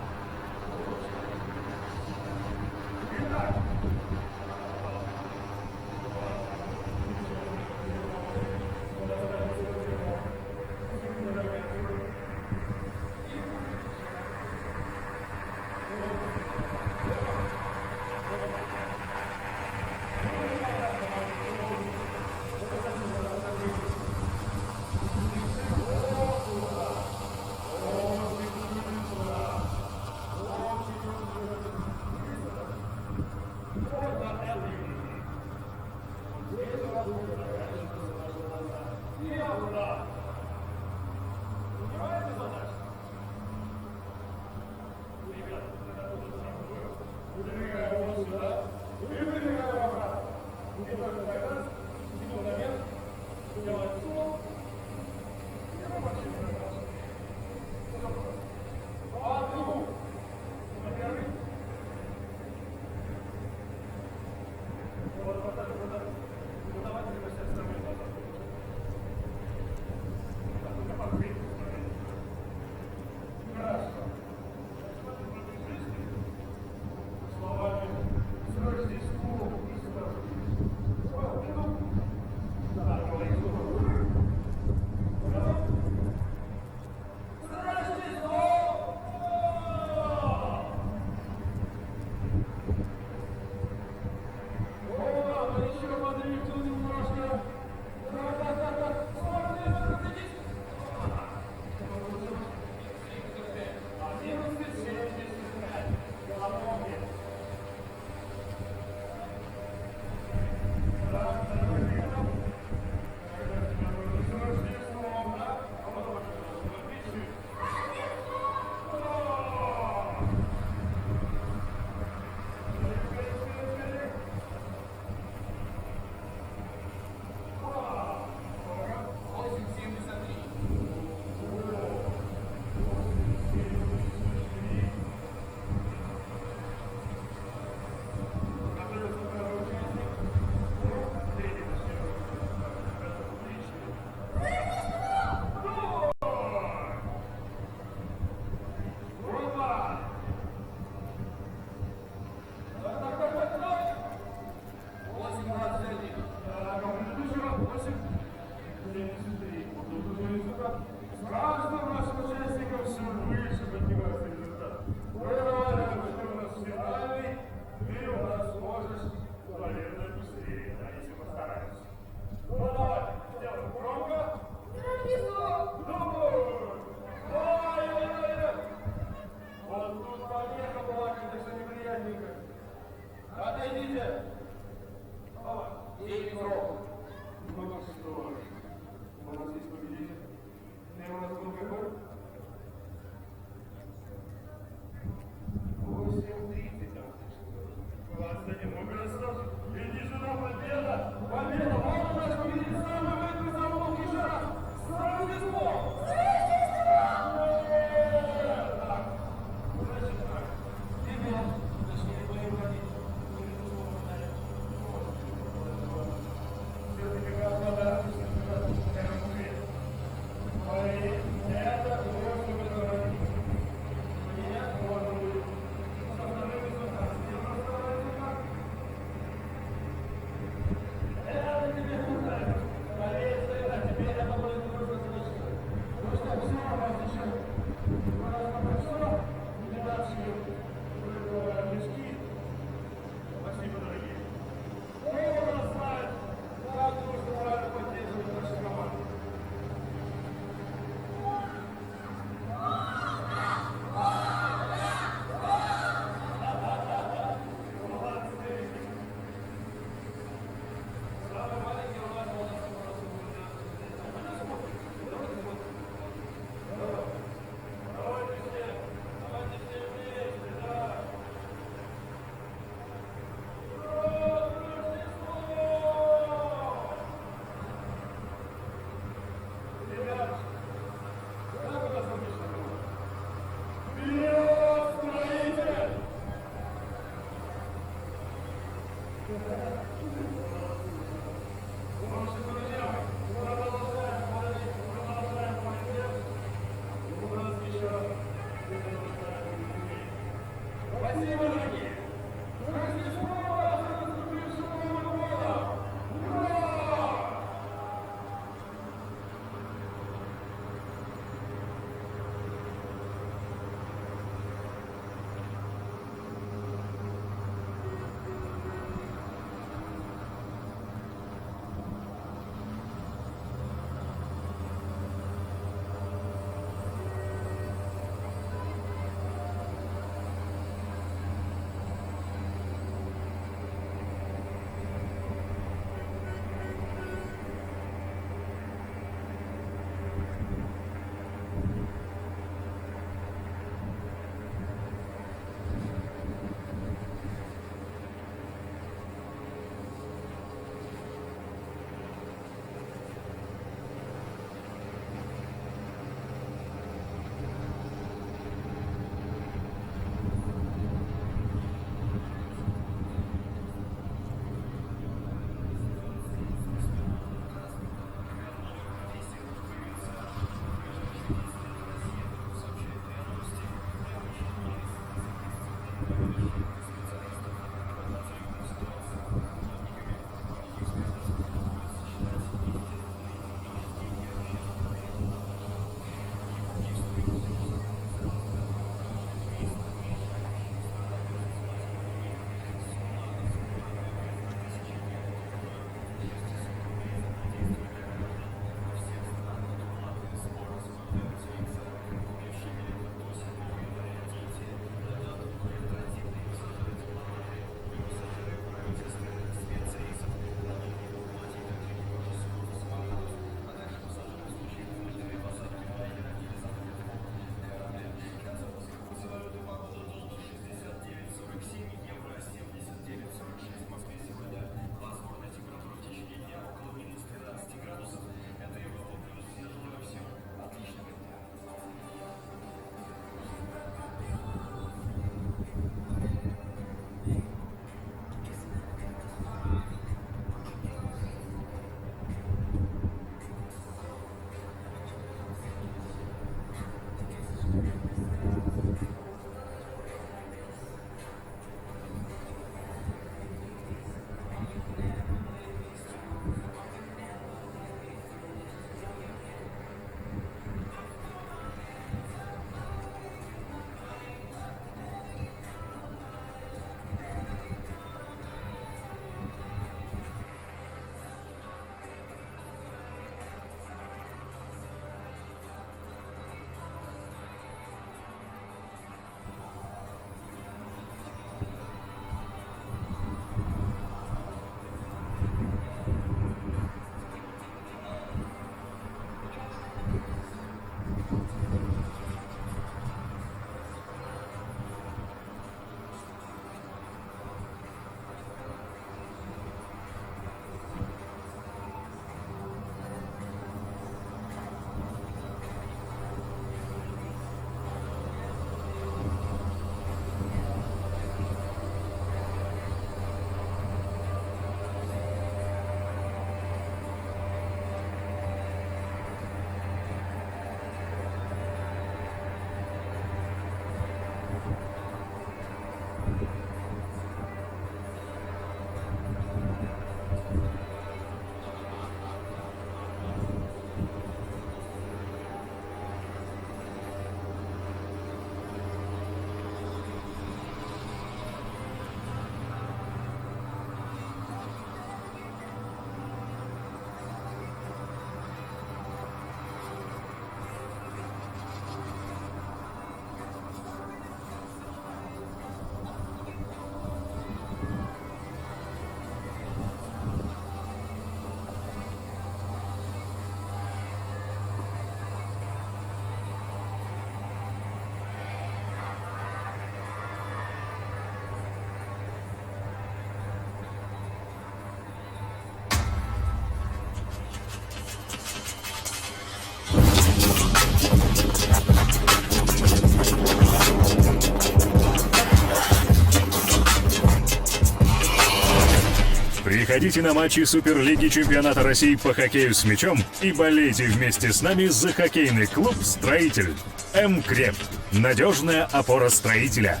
Приходите на матчи Суперлиги Чемпионата России по хоккею с мячом и болейте вместе с нами за хоккейный клуб «Строитель». МКреп. Надежная опора строителя.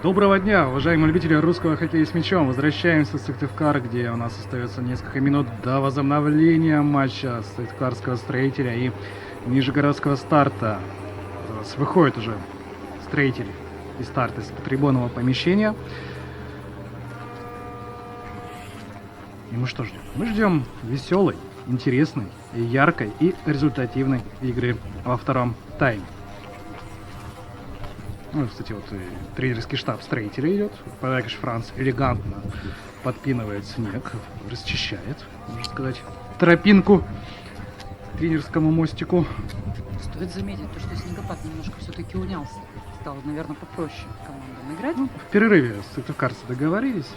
Доброго дня, уважаемые любители русского хоккея с мячом. Возвращаемся в Сыктывкар, где у нас остается несколько минут до возобновления матча Сыктывкарского строителя и Нижегородского старта. У нас выходит уже строитель и старт из трибунного помещения. И мы что ждем? Мы ждем веселой, интересной, яркой и результативной игры во втором тайме. Ну, кстати, вот и тренерский штаб строителя идет. Подакиш Франц элегантно подпинывает снег, расчищает, можно сказать, тропинку к тренерскому мостику. Стоит заметить, то, что снегопад немножко все-таки унялся. Стало, наверное, попроще командам играть. Ну, в перерыве сыктывкарцы договорились,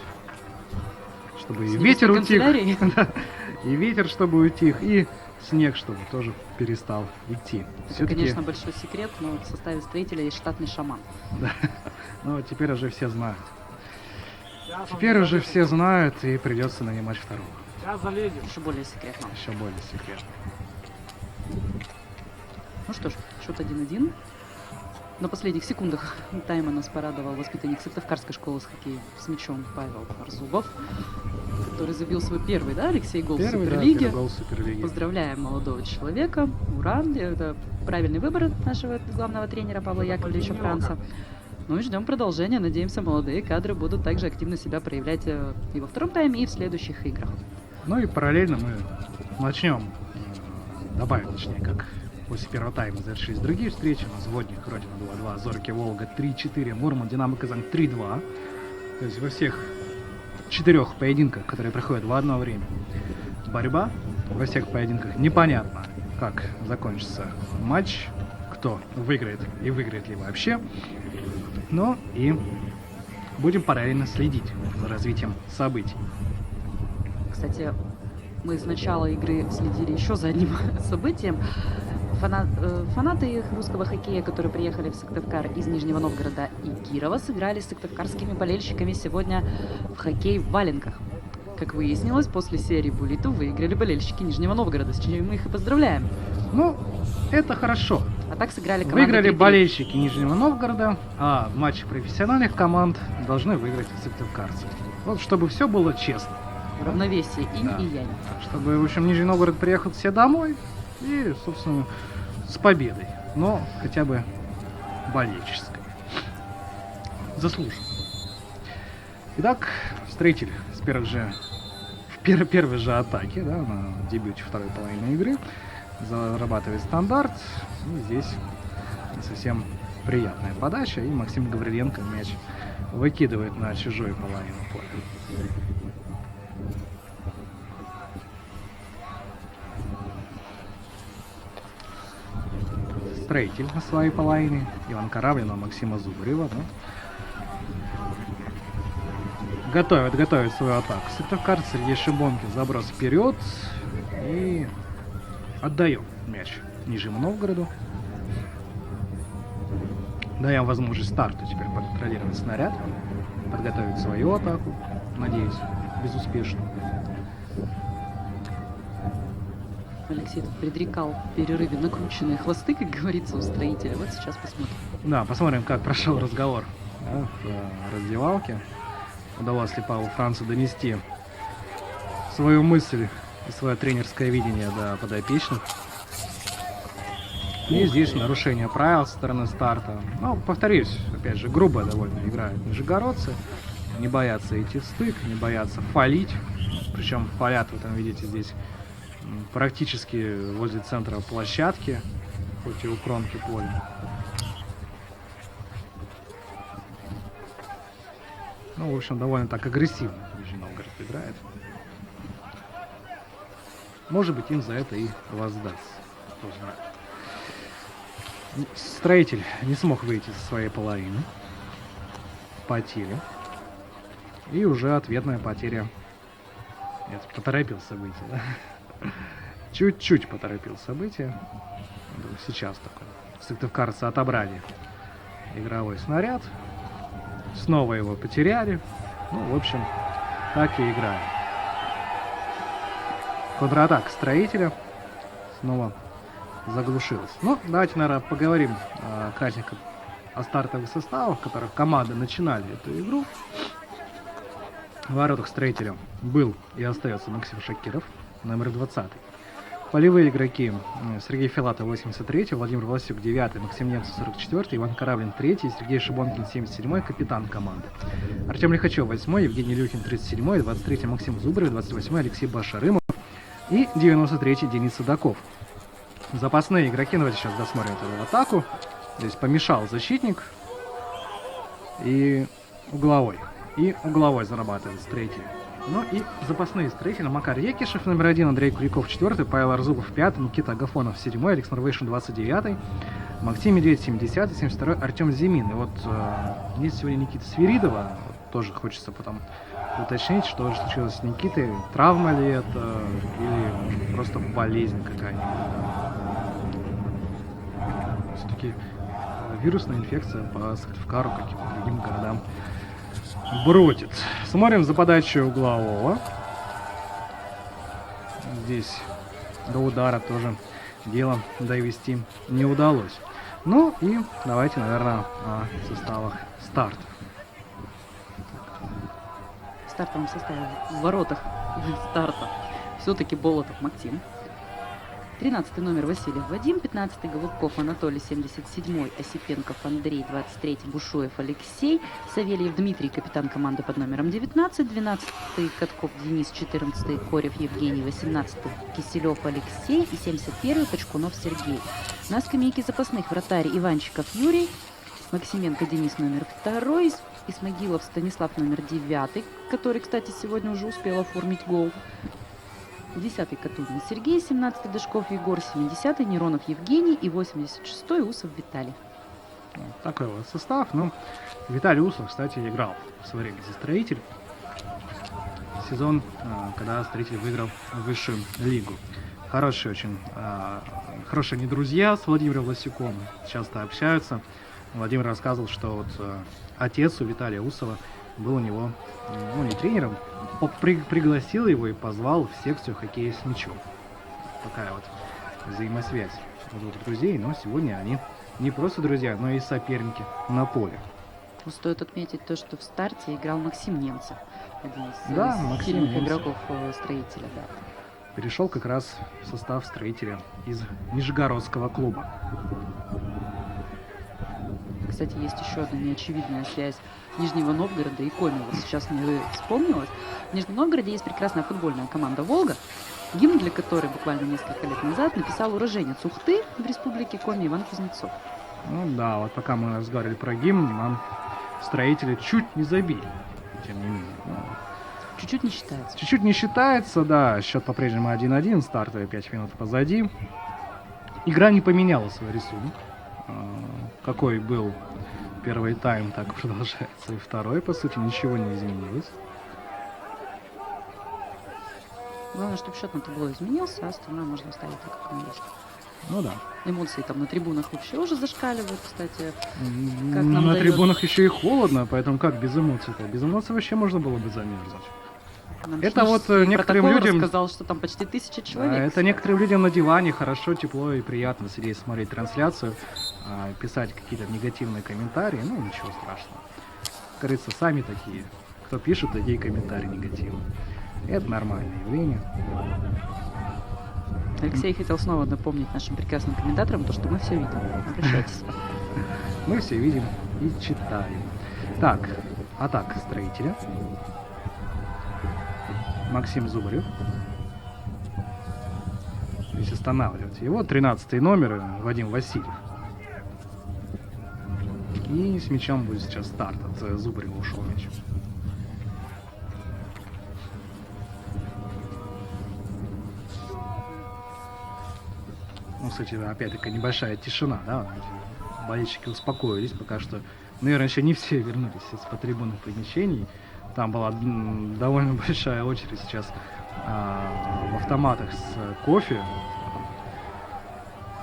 чтобы и С ветер утих, канцелярии. да, и ветер, чтобы утих, и снег, чтобы тоже перестал идти. Это, Всё-таки, конечно, большой секрет, но в составе строителя есть штатный шаман. да, ну, теперь уже все знают. Теперь уже все знают, и придется нанимать второго. Сейчас залезем. Еще более секретно. Еще более секретно. Ну что ж, счет 1-1. На последних секундах тайма нас порадовал воспитанник Сыктывкарской школы с хоккеем с мячом Павел Арзубов, который забил свой первый, да, Алексей, гол в Первый, да, Суперлиге. первый гол в Суперлиге. Поздравляем молодого человека. Ура! Это правильный выбор нашего главного тренера Павла Яковлевича Франца. Ну и ждем продолжения. Надеемся, молодые кадры будут также активно себя проявлять и во втором тайме, и в следующих играх. Ну и параллельно мы начнем, добавим, точнее, как после первого тайма завершились другие встречи. У нас Водник, Родина 2-2, Зорки, Волга 3-4, Мурман, Динамо Казань 3-2. То есть во всех 4 поединках, которые проходят в одно время, борьба. Во всех поединках непонятно, как закончится матч, кто выиграет и выиграет ли вообще. Но и будем параллельно следить за развитием событий. Кстати, мы с начала игры следили еще за одним событием. Фанаты русского хоккея, которые приехали в Сыктывкар из Нижнего Новгорода и Кирова, сыграли с сыктывкарскими болельщиками сегодня в хоккей в валенках. Как выяснилось, после серии Булиту выиграли болельщики Нижнего Новгорода, с чем мы их и поздравляем. Ну, это хорошо. А так сыграли команды. Выиграли Гребли. болельщики Нижнего Новгорода, а в матче профессиональных команд должны выиграть сыктывкарцы. Вот чтобы все было честно. Равновесие инь Да. и янь. Чтобы, в общем, Нижний Новгород приехал все домой и, собственно, с победой. Но хотя бы болельческой. Заслуженно. Итак, строитель с первых же, в первой же атаке, да, на дебюте второй половины игры, зарабатывает стандарт. И здесь не совсем приятная подача. И Максим Гавриленко мяч выкидывает на чужую половину поля. Строитель на своей половине. Иван Кораблин, Максима Зубарева. Да? Готовит свою атаку. Сыктывкар, Сергей Шибонкин, заброс вперед. И отдаем мяч Нижнему Новгороду. Даем возможность старту теперь проконтролировать снаряд. Подготовить свою атаку. Надеюсь, безуспешно. Алексей тут предрекал в перерыве накрученные хвосты, как говорится, у строителя. Вот сейчас посмотрим. Да, посмотрим, как прошел разговор, да, в раздевалке. Удалось ли Павлу Францу донести свою мысль и свое тренерское видение до подопечных. И здесь нарушение правил со стороны старта. Ну, повторюсь, опять же, грубо довольно играют нижегородцы. Не боятся идти в стык, не боятся фалить. Причем фалят, вы там видите, здесь практически возле центра площадки, хоть и у кромки поля. Ну, в общем, довольно так агрессивно Нижний Новгород играет. Может быть, им за это и воздастся. Кто знает. Строитель не смог выйти со своей половины. Потеря. И уже ответная потеря. Нет, поторопил события, да? Чуть-чуть поторопил события. Сейчас такое. Сыктывкарцы отобрали игровой снаряд. Снова его потеряли. Ну, в общем, так и играем. Контратака Строителя снова заглушилась. Ну, давайте, наверное, поговорим кратенько о стартовых составах, в которых команды начинали эту игру. В воротах Строителя был и остается Максим Шакиров, номер 20. Полевые игроки: Сергей Филатов, 83-й, Владимир Власюк, 9-й, Максим Немцев, 44-й, Иван Кораблин, 3-й, Сергей Шибонкин, 77-й, капитан команды. Артем Лихачев, 8-й, Евгений Люхин, 37-й, 23-й, Максим Зубарев, 28-й, Алексей Башарымов и 93-й, Денис Судаков. Запасные игроки, давайте сейчас досмотрим эту атаку. Здесь помешал защитник и угловой. И угловой зарабатывает Строитель. Ну и запасные Строителя: Макар Екишев, номер 1, Андрей Куликов, 4, Павел Арзубов, 5, Никита Агафонов, 7, Александр Вейшин, 29, Максим Медведь, 70, 72, Артем Зимин. И вот есть сегодня Никита Свиридова. Тоже хочется потом уточнить, что же случилось с Никитой. Травма ли это или просто болезнь какая-нибудь. Все-таки вирусная инфекция по Сыктывкару, как и по другим городам, бродит. Смотрим за подачей углового. Здесь до удара тоже дело довести не удалось. Ну и давайте, наверное, о составах старта. В стартовом составе в воротах старта все-таки Болотов Максим. 13 номер Васильев Вадим, 15 Голубков Анатолий, 77-й Осипенков Андрей, 23-й Бушуев Алексей, Савельев Дмитрий, капитан команды под номером 19, 12-й Катков Денис, 14-й Корев Евгений, 18-й Киселев Алексей и 71-й Почкунов Сергей. На скамейке запасных вратарь Иванчиков Юрий, Максименко Денис, номер 2, Исмагилов Станислав, номер 9, который, кстати, сегодня уже успел оформить гол. 10-й Катунин Сергей, 17-й Дашков Егор, 70-й Неронов Евгений и 86-й Усов Виталий. Вот такой вот состав. Ну, Виталий Усов, кстати, играл в свое время за Строитель. Сезон, когда Строитель выиграл высшую лигу. Хорошие очень, хорошие они друзья с Владимиром Власюком. Часто общаются. Владимир рассказывал, что вот отец у Виталия Усова был у него, ну, не тренером, пригласил его и позвал в секцию хоккея с мячом. Такая вот взаимосвязь двух друзей, но сегодня они не просто друзья, но и соперники на поле. Стоит отметить то, что в старте играл Максим Немцев, один из Да, сильных Максим игроков Строителя. Да. Перешел как раз в состав Строителя из Нижегородского клуба. Кстати, есть еще одна неочевидная связь Нижнего Новгорода и Коми. Вот сейчас мне вспомнилось. В Нижнем Новгороде есть прекрасная футбольная команда «Волга», гимн для которой буквально несколько лет назад написал уроженец Ухты в республике Коми Иван Кузнецов. Ну да, вот пока мы разговаривали про гимн, нам Строители чуть не забили. Тем не менее. Чуть-чуть не считается. Чуть-чуть не считается, да. Счет по-прежнему 1-1, стартовые 5 минут позади. Игра не поменяла свой рисунок. какой был первый тайм, так продолжается и второй. По сути, ничего не изменилось. Главное, чтобы счет на табло изменился, а остальное можно оставить так, как оно есть. Ну да. Эмоции там на трибунах вообще уже зашкаливают, кстати. Как нам На дает- трибунах еще и холодно, поэтому как без эмоций-то? Без эмоций вообще можно было бы замерзнуть. Нам Это Шиш вот из некоторым протокола людям- рассказал, что там почти 1000 человек. Это некоторым людям на диване хорошо, тепло и приятно сидеть, смотреть трансляцию, писать какие-то негативные комментарии. Ну, ничего страшного. Как говорится, сами такие, кто пишет такие комментарии негативные. Это нормальное явление. Алексей хотел снова напомнить нашим прекрасным комментаторам то, что мы все видим. Обращайтесь. Мы все видим и читаем. Так, атака строителя. Максим Зубарев. Здесь останавливать его. 13-й номер Вадим Васильев. И с мячом будет сейчас старт. От Зубарева ушел мяч. Ну, кстати, опять-таки небольшая тишина, да? Болельщики успокоились пока что. Наверное, еще не все вернулись из трибунных помещений. Там была довольно большая очередь сейчас в автоматах с кофе.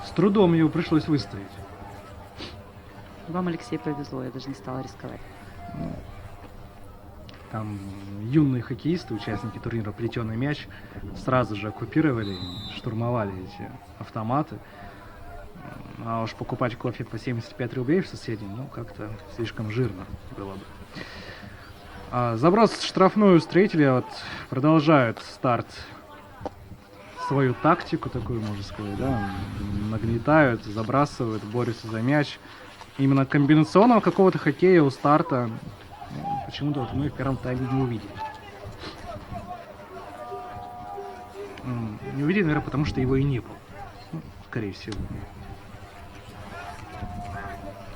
С трудом его пришлось выставить. Вам, Алексей, повезло, я даже не стала рисковать. Там юные хоккеисты, участники турнира «Плетеный мяч», сразу же оккупировали, штурмовали эти автоматы. А уж покупать кофе по 75 рублей в соседнем, ну, как-то слишком жирно было бы. Заброс в штрафную строители вот продолжают старт свою тактику, такую, можно сказать, да, нагнетают, забрасывают, борются за мяч. Именно комбинационного какого-то хоккея у старта почему-то вот мы в первом тайме не увидели. Не увидели, наверное, потому что его и не было. Ну, скорее всего.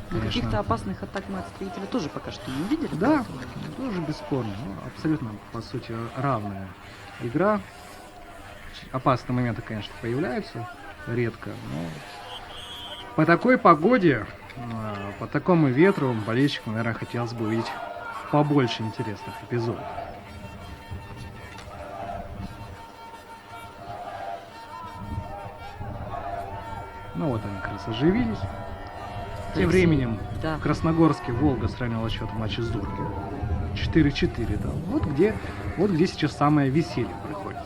Но Конечно. каких-то опасных атак мы от строителя тоже пока что не увидели. Да, поэтому- тоже бесспорно. Ну, абсолютно, по сути, равная игра. Опасные моменты, конечно, появляются редко, но по такой погоде, по такому ветру болельщикам, наверное, хотелось бы увидеть побольше интересных эпизодов. Ну вот они как раз оживились. Тем Алексей, временем да. в Красногорске Волга сравняла счет в матче с Дурки. 4-4, да. Вот где сейчас самое веселье проходит.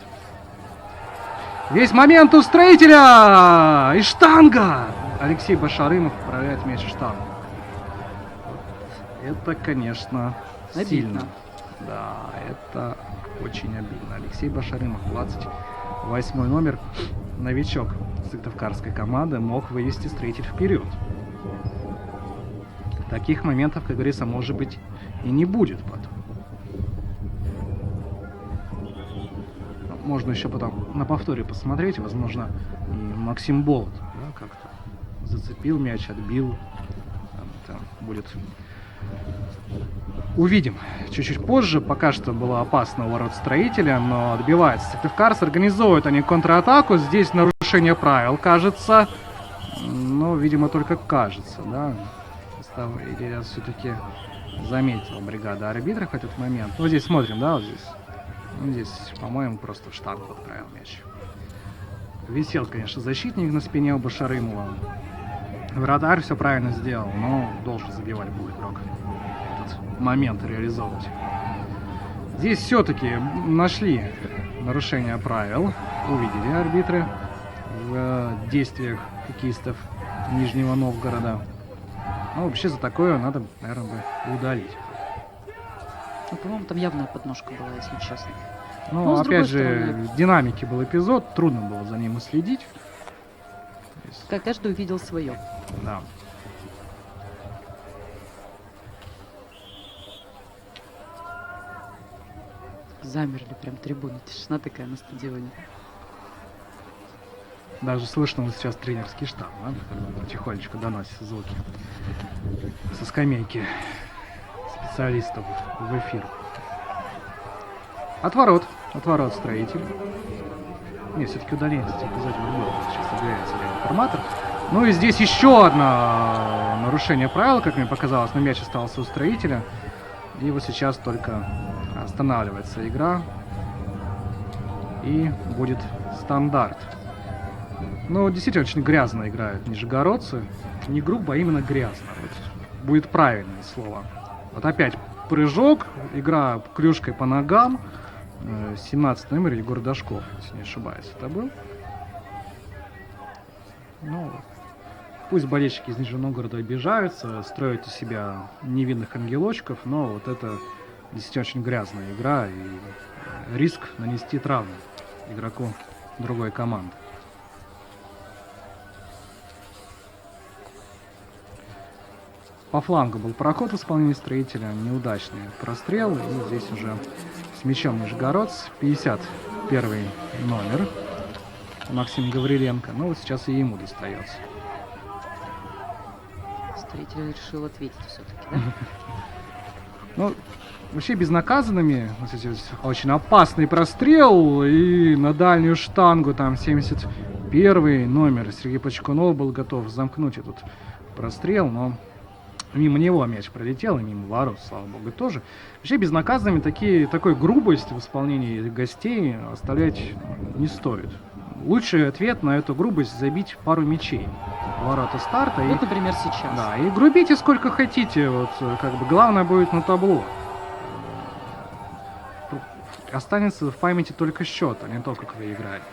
Весь момент у строителя! И штанга! Алексей Башарымов отправляет мяч в штангу. Это, конечно, Обидно. сильно. Да, это очень обидно. Алексей Башарымов, 28 номер, новичок сыктывкарской команды, мог вывести строитель вперед. Таких моментов, как говорится, может быть и не будет потом. Можно еще потом на повторе посмотреть, возможно, и Максим Болот, да, как-то зацепил мяч, отбил. Там будет. Увидим чуть-чуть позже. Пока что было опасно у ворот строителя, но отбивается Сыктывкарс. Организуют они контратаку. Здесь нарушение правил, кажется. Но, видимо, только кажется, да. Или все-таки заметила бригада арбитров в этот момент. Вот здесь смотрим, да, вот здесь. Ну, здесь, по-моему, просто в штангу отправил мяч. Висел, конечно, защитник на спине у Башарымова. Вратарь все правильно сделал, но должен забивать был игрок. Этот момент реализовывать. Здесь все-таки нашли нарушение правил. Увидели арбитры в действиях хоккеистов Нижнего Новгорода. Ну, вообще за такое надо, наверное, бы удалить. Ну, по-моему, там явная подножка была, если честно. Ну, Ну, с другой опять же, стороны- в динамике был эпизод, трудно было за ним следить. То есть, Как каждый увидел свое. да. Замерли прям трибуны. Тишина такая на стадионе. Даже слышно вот сейчас тренерский штаб, да, когда потихонечку доносит звуки со скамейки специалистов в эфир. Отворот строитель. Не, все-таки удаление, кстати, обязательно было. Сейчас объявится информатор. Ну и здесь еще одно нарушение правил, как мне показалось, но мяч остался у Строителя. И вот сейчас только останавливается игра. И будет стандарт. Ну, действительно, очень грязно играют нижегородцы. Не грубо, а именно грязно. Вот будет правильное слово. Вот опять прыжок, игра клюшкой по ногам. 17 номер Егор Дашков, если не ошибаюсь, это был. Ну, пусть болельщики из Нижнего Новгорода обижаются, строят из себя невинных ангелочков, но вот это действительно очень грязная игра и риск нанести травму игроку другой команды. По флангу был проход в исполнении Строителя, неудачный прострел, и здесь уже с мячом нижегородц, 51 номер Максим Гавриленко, ну вот сейчас и ему достается. Строитель решил ответить все-таки, да? Ну, вообще безнаказанными, вот здесь очень опасный прострел, и на дальнюю штангу там 71 номер Сергей Почкунов был готов замкнуть этот прострел, но мимо него мяч пролетел, и мимо ворот, слава богу, тоже. Вообще безнаказанными такой грубость в исполнении гостей оставлять не стоит. Лучший ответ на эту грубость — забить пару мячей в ворота старта. Вот, например, сейчас. Да, и грубите сколько хотите, вот как бы главное будет на табло. Останется в памяти только счет, а не то, как вы играете.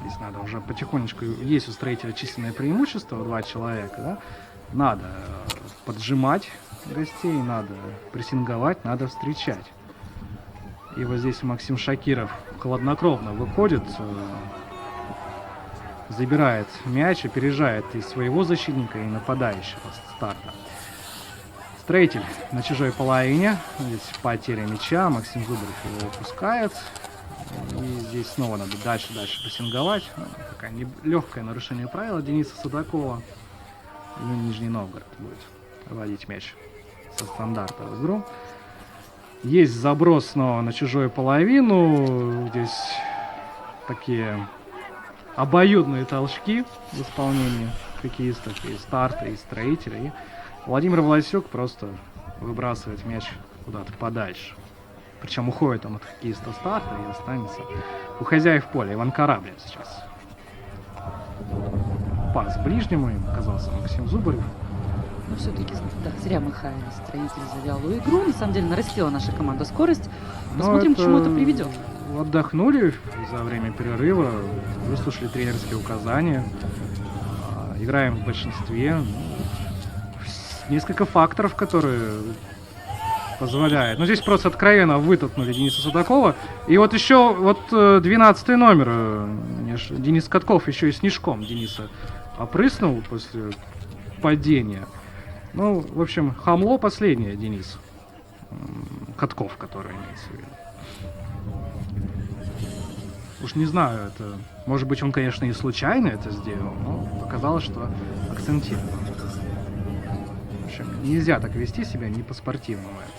Здесь надо уже потихонечку, есть у Строителя численное преимущество, 2 человека, да? Надо поджимать гостей, надо прессинговать, надо встречать. И вот здесь Максим Шакиров хладнокровно выходит, забирает мяч, опережает и своего защитника, и нападающего с старта. Строитель на чужой половине, здесь потеря мяча, Максим Зубарев его упускает. И здесь снова надо дальше прессинговать. Такое легкое нарушение правил Дениса Судакова. И Нижний Новгород будет вводить мяч со стандарта в игру. Есть заброс снова на чужую половину. Здесь такие обоюдные толчки в исполнении хоккеистов и старта, и Строителя. И Владимир Власюк просто выбрасывает мяч куда-то подальше. Причем уходит он от хоккеиста старта и останется у хозяев поля. Иван Кораблин сейчас. Пас ближнему, им оказался Максим Зубарев. Но все-таки, да, зря махали Строитель за вялую игру. На самом деле нарастила наша команда скорость. Посмотрим, к чему это приведет. Отдохнули за время перерыва, выслушали тренерские указания. Играем в большинстве. Несколько факторов, которые позволяют. Но здесь просто откровенно вытолкнули Дениса Судакова. И вот еще 12 номер Денис Катков еще и снежком Дениса опрыснул после падения. Ну, в общем, хамло последнее Денис Катков, который имеется в виду. Уж не знаю, это... Может быть, он, конечно, и случайно это сделал, но показалось, что акцентировал. В общем, нельзя так вести себя, не по-спортивному это.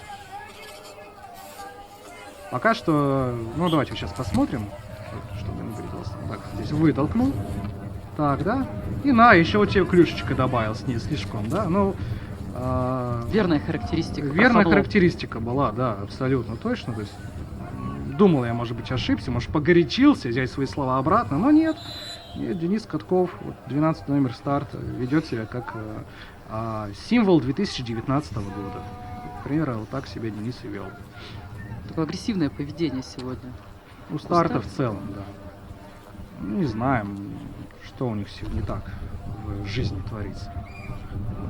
Пока что... Ну, давайте сейчас посмотрим, чтобы не вырезалось. Так, здесь вытолкнул. Так, да? И еще вот тебе клюшечка добавил слишком, да? Ну... Верная характеристика. Верная характеристика была, да, абсолютно точно. То есть, думал я, может быть, ошибся, может, погорячился, взять свои слова обратно, но нет. Нет, Денис Катков, 12 номер старта, ведет себя как символ 2019 года. Примерно вот так себя Денис и вел. Такое агрессивное поведение сегодня. У старта в целом, да. Ну, не знаем, что у них сегодня не так в жизни творится.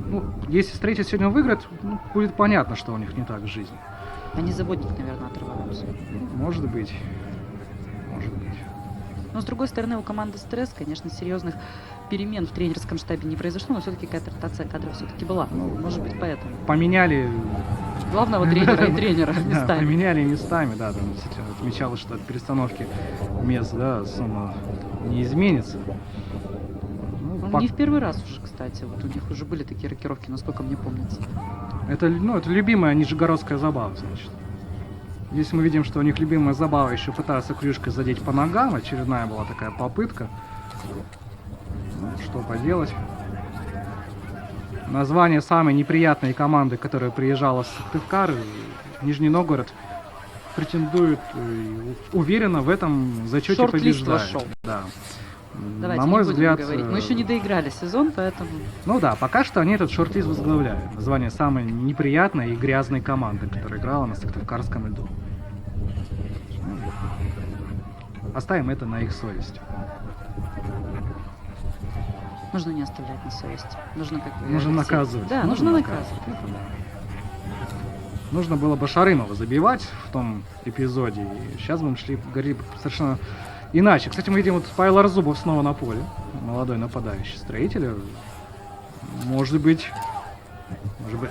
Ну, если Строитель сегодня выиграет, будет понятно, что у них не так в жизни. Они заводник, наверное, отрываются. Может быть. Может быть. Но, с другой стороны, у команды стресс, конечно, серьезных перемен в тренерском штабе не произошло, но все-таки какая-то ротация кадров все-таки была. Ну, может быть, поэтому. Поменяли... Главного тренера и тренера местами. Да, поменяли местами, да. Там действительно отмечалось, что от перестановки мест, да, сумма не изменится. Ну, не в первый раз уже, кстати. Вот у них уже были такие рокировки, насколько мне помнится. Это любимая нижегородская забава, значит. Здесь мы видим, что у них любимая забава еще пытаться крышкой задеть по ногам. Очередная была такая попытка. Ну, что поделать. Название самой неприятной команды, которая приезжала с Сыктывкара, Нижний Новгород, претендует уверенно в этом зачете Шорт-лист побеждает. вошел. Да. Давайте На мой не будем взгляд, говорить. Мы еще не доиграли сезон, поэтому... ну да, пока что они этот шорт-лист возглавляют. Название самой неприятной и грязной команды, которая играла на Сыктывкарском льду. Оставим это на их совесть. Нужно не оставлять на совести. Нужно как бы... Нужно наказывать. Да, нужно наказывать. Это да. Нужно было бы Шарымова забивать в том эпизоде. И сейчас бы мы говорили бы совершенно иначе. Кстати, мы видим, вот Павел Арзубов снова на поле. Молодой нападающий Строителя. Может быть...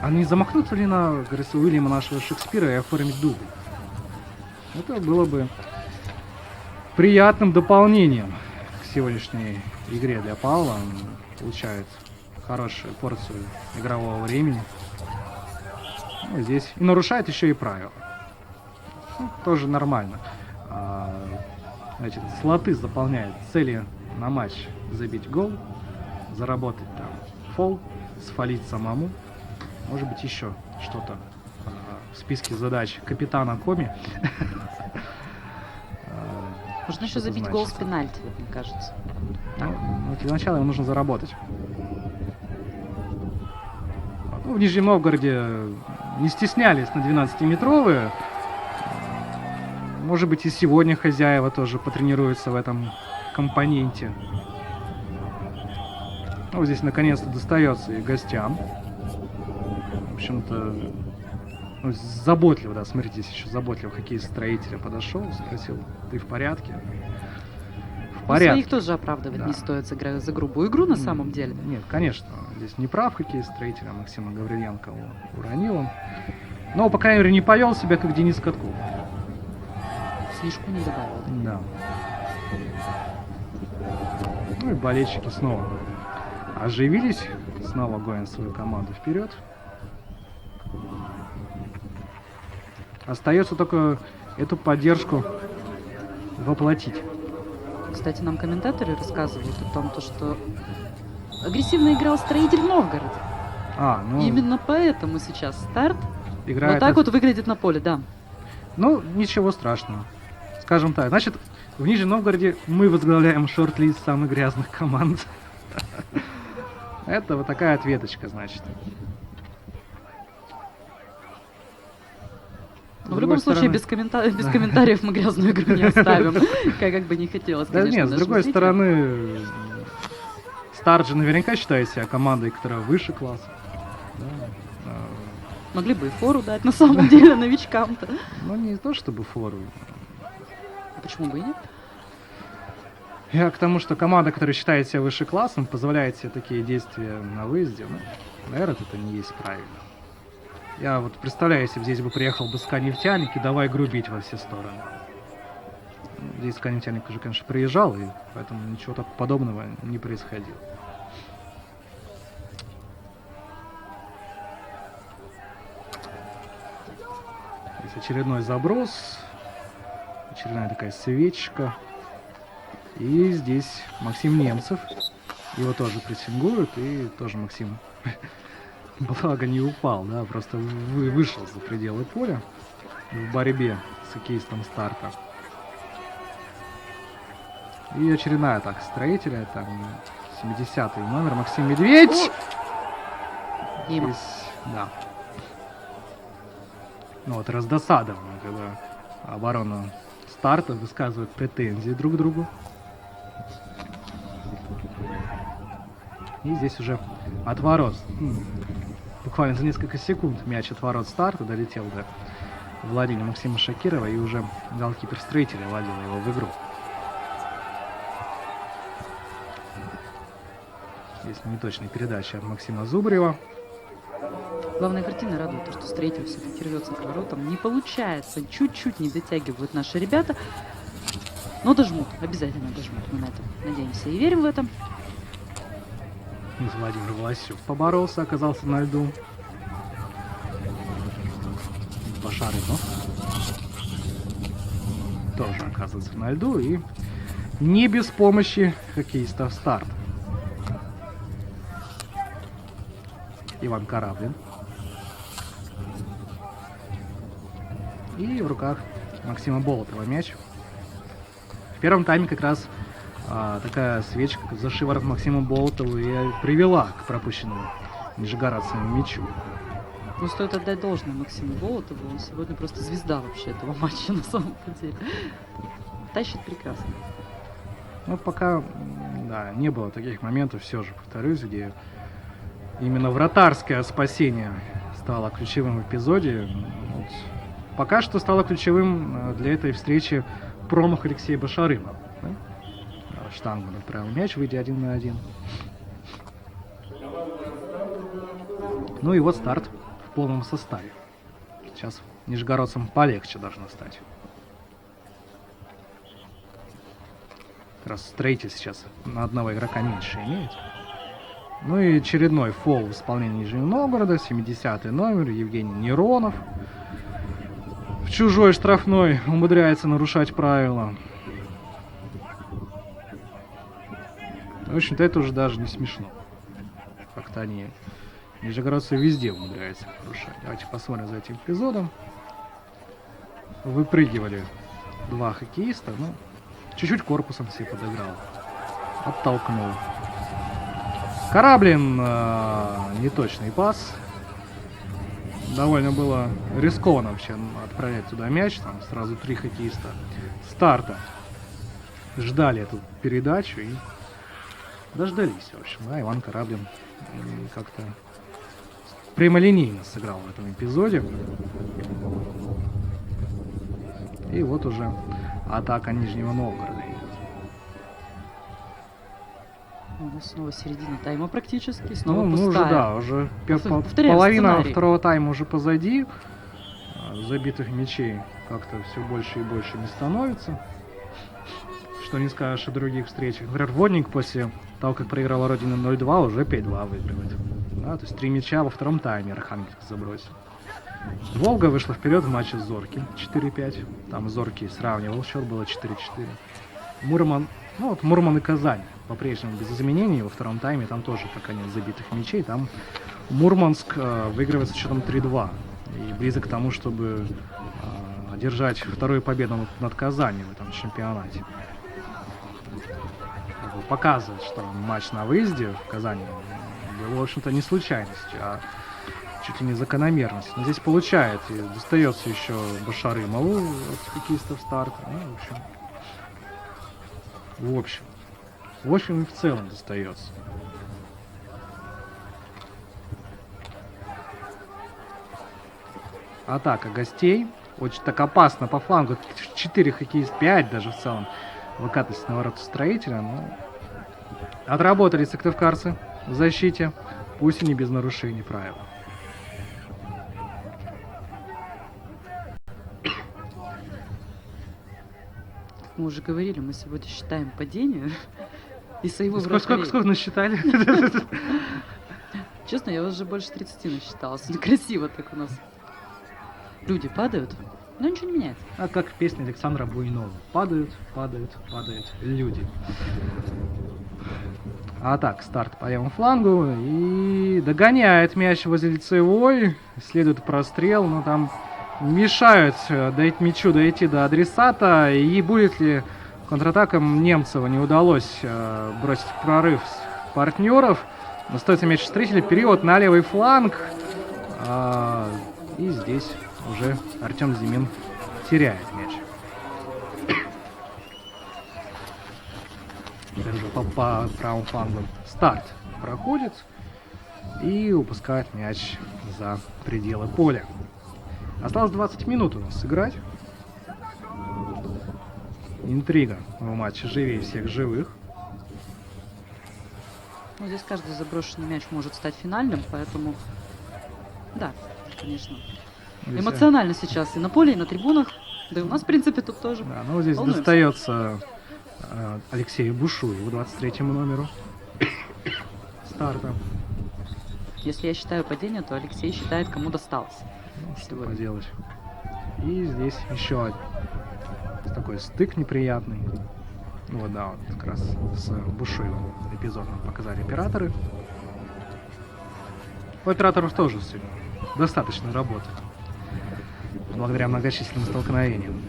А не замахнуться ли на, говорится, Уильяма нашего Шекспира и оформить дубль? Это было бы приятным дополнением к сегодняшней игре для Павла. Он получает хорошую порцию игрового времени. Ну, здесь и нарушает еще и правила. Ну, тоже нормально. Значит, слоты заполняет цели на матч: забить гол, заработать там фол, сфолить самому. Может быть, еще что-то в списке задач капитана Коми. Можно еще забить гол с пенальти, мне кажется. Ну, для начала ему нужно заработать. Ну, в Нижнем Новгороде не стеснялись на 12-метровые. Может быть, и сегодня хозяева тоже потренируются в этом компоненте. Ну, здесь наконец-то достается и гостям. В общем-то, ну, заботливо, да, смотрите, здесь еще заботливо хоккеист Строителя подошел, спросил: ты в порядке? В порядке. Своих тоже оправдывать Да. не стоит за грубую игру на самом деле. Нет, конечно, здесь не прав хоккеист Строителя, Максима Гавриленко уронил он. Но, по крайней мере, не повел себя, как Денис Катков. Слишком не добавил. Да. Ну и болельщики снова оживились, снова гонят свою команду вперед. Остается только эту поддержку воплотить. Кстати, нам комментаторы рассказывают о том, что агрессивно играл Строитель в Новгороде. Ну, Именно поэтому сейчас старт играет... вот так вот выглядит на поле, да. Ну, ничего страшного. Скажем так. Значит, в Нижнем Новгороде мы возглавляем шорт-лист самых грязных команд. Это вот такая ответочка, значит. Но в любом случае, без комментариев мы грязную игру не оставим. Как бы не хотелось, Да конечно. нет, с другой нашим стороны, Старт же наверняка считает себя командой, которая выше класса. Да. Могли бы и фору дать, на самом деле, новичкам-то. Ну, не то чтобы фору. Почему бы и нет? Я к тому, что команда, которая считает себя выше классом, позволяет себе такие действия на выезде, ну, наверное, это не есть правильно. Я вот представляю, если бы здесь бы приехал бы СКА-нефтяник и давай грубить во все стороны. Здесь СКА-нефтяник уже, конечно, приезжал, и поэтому ничего подобного не происходило. Здесь очередной заброс, очередная такая свечка. И здесь Максим Немцев. Его тоже прессингуют, и тоже Максим, благо, не упал, да, просто вышел за пределы поля в борьбе с хоккеистом Старта. И очередная атака Строителя, там 70-й номер Максим Медведь. Дима. Здесь, да. Ну вот раздосадовано, когда оборона Старта высказывает претензии друг к другу. И здесь уже от ворот, буквально за несколько секунд мяч от ворот Старта долетел до владения Максима Шакирова, и уже голкипер Строителя вводил его в игру. Здесь неточная передача от Максима Зубарева. Главная картина радует, то, что Строитель все-таки рвется к воротам. Не получается, чуть-чуть не дотягивают наши ребята. Но дожмут, обязательно дожмут. Мы на это надеемся и верим в это. Владимир Власюк поборолся, оказался на льду. Башарынов. тоже оказывается на льду, и не без помощи хоккеистов старт. Иван Кораблин. И в руках Максима Болотова мяч. В первом тайме как раз такая свечка за шиворот Максима Болотова и привела к пропущенному нижегородскому мячу. Ну, стоит отдать должное Максиму Болотову. Он сегодня просто звезда вообще этого матча на самом деле. Тащит прекрасно. Ну, пока, да, не было таких моментов, все же, повторюсь, где именно вратарское спасение стало ключевым в эпизоде. Вот. Пока что стало ключевым для этой встречи промах Алексея Башарыма. Да? Штангман отправил мяч, выйдя 1 на 1. Ну и вот старт в полном составе. Сейчас нижегородцам полегче должно стать. Как раз Строитель сейчас на одного игрока меньше имеет. Ну и очередной фол в исполнении Нижнего Новгорода. 70-й номер, Евгений Неронов. В чужой штрафной умудряется нарушать правила. В общем-то, это уже даже не смешно. Как-то они, нижегородцы, везде умудряются нарушать. Давайте посмотрим за этим эпизодом. Выпрыгивали два хоккеиста. Ну, чуть-чуть корпусом себе подыграл. Оттолкнул. Кораблин, неточный пас. Довольно было рискованно вообще отправлять туда мяч. Там сразу 3 хоккеиста старта ждали эту передачу и дождались. В общем, да, Иван Кораблин как-то прямолинейно сыграл в этом эпизоде. И вот уже атака Нижнего Новгорода. У нас снова середина тайма практически, снова Ну, пустая. уже, да, уже Повторяем половина сценарий. второго тайма уже позади. Забитых мячей как-то все больше и больше не становится. Что не скажешь о других встречах. Например, Водник после того, как проиграла Родина 0-2, уже 5-2 выигрывает. Да, то есть 3 мяча во втором тайме Архангельск забросил. Волга вышла вперед в матче с Зорки 4-5. Там Зорки сравнивал счет, было 4-4. Мурман, ну вот Мурман и Казань по-прежнему без изменений во втором тайме. Там тоже пока нет забитых мячей. Там Мурманск выигрывает с счетом 3-2. И близок к тому, чтобы одержать вторую победу над Казанью в этом чемпионате. Показывает, что матч на выезде в Казани был, в общем-то, не случайностью, а чуть ли не закономерность. Но здесь получает и достается еще Башарымову от хоккеистов старта. Ну, в общем и в целом достается. Атака гостей. Очень так опасно по флангу. 4 хоккеиста, 5 даже в целом. Выкатывается на ворота Строителя. Но отработали сыктывкарцы в защите. Пусть и не без нарушений правил. Как мы уже говорили, мы сегодня считаем падение. И своего Сколько насчитали? Честно, я уже больше 30 насчитала. Красиво так у нас. Люди падают, но ничего не меняется. А как песня Александра Буйнова. Падают, падают, падают люди. А так, старт по левому флангу. И догоняет мяч возле лицевой. Следует прострел, но там мешают мячу дойти до адресата. И будет ли контратакам Немцева не удалось бросить прорыв с партнеров. Остается мяч Строителя. Период на левый фланг. И здесь уже Артем Зимин теряет мяч. Даже по правому флангу старт проходит и упускает мяч за пределы поля. Осталось 20 минут у нас сыграть. Интрига в матче живее всех живых. Ну, здесь каждый заброшенный мяч может стать финальным, поэтому да, конечно. Здесь, Эмоционально сейчас и на поле, и на трибунах. Да и у нас, в принципе, тут тоже. Да, ну здесь Волнуемся. достается Алексею Бушуеву, 23-му номеру старта. Если я считаю падение, то Алексей считает, кому досталось. Ну, что Сегодня. поделать. И здесь еще такой стык неприятный. Вот, да, вот как раз с Бушуевым эпизод нам показали операторы. У операторов тоже сегодня достаточно работы, благодаря многочисленным столкновениям.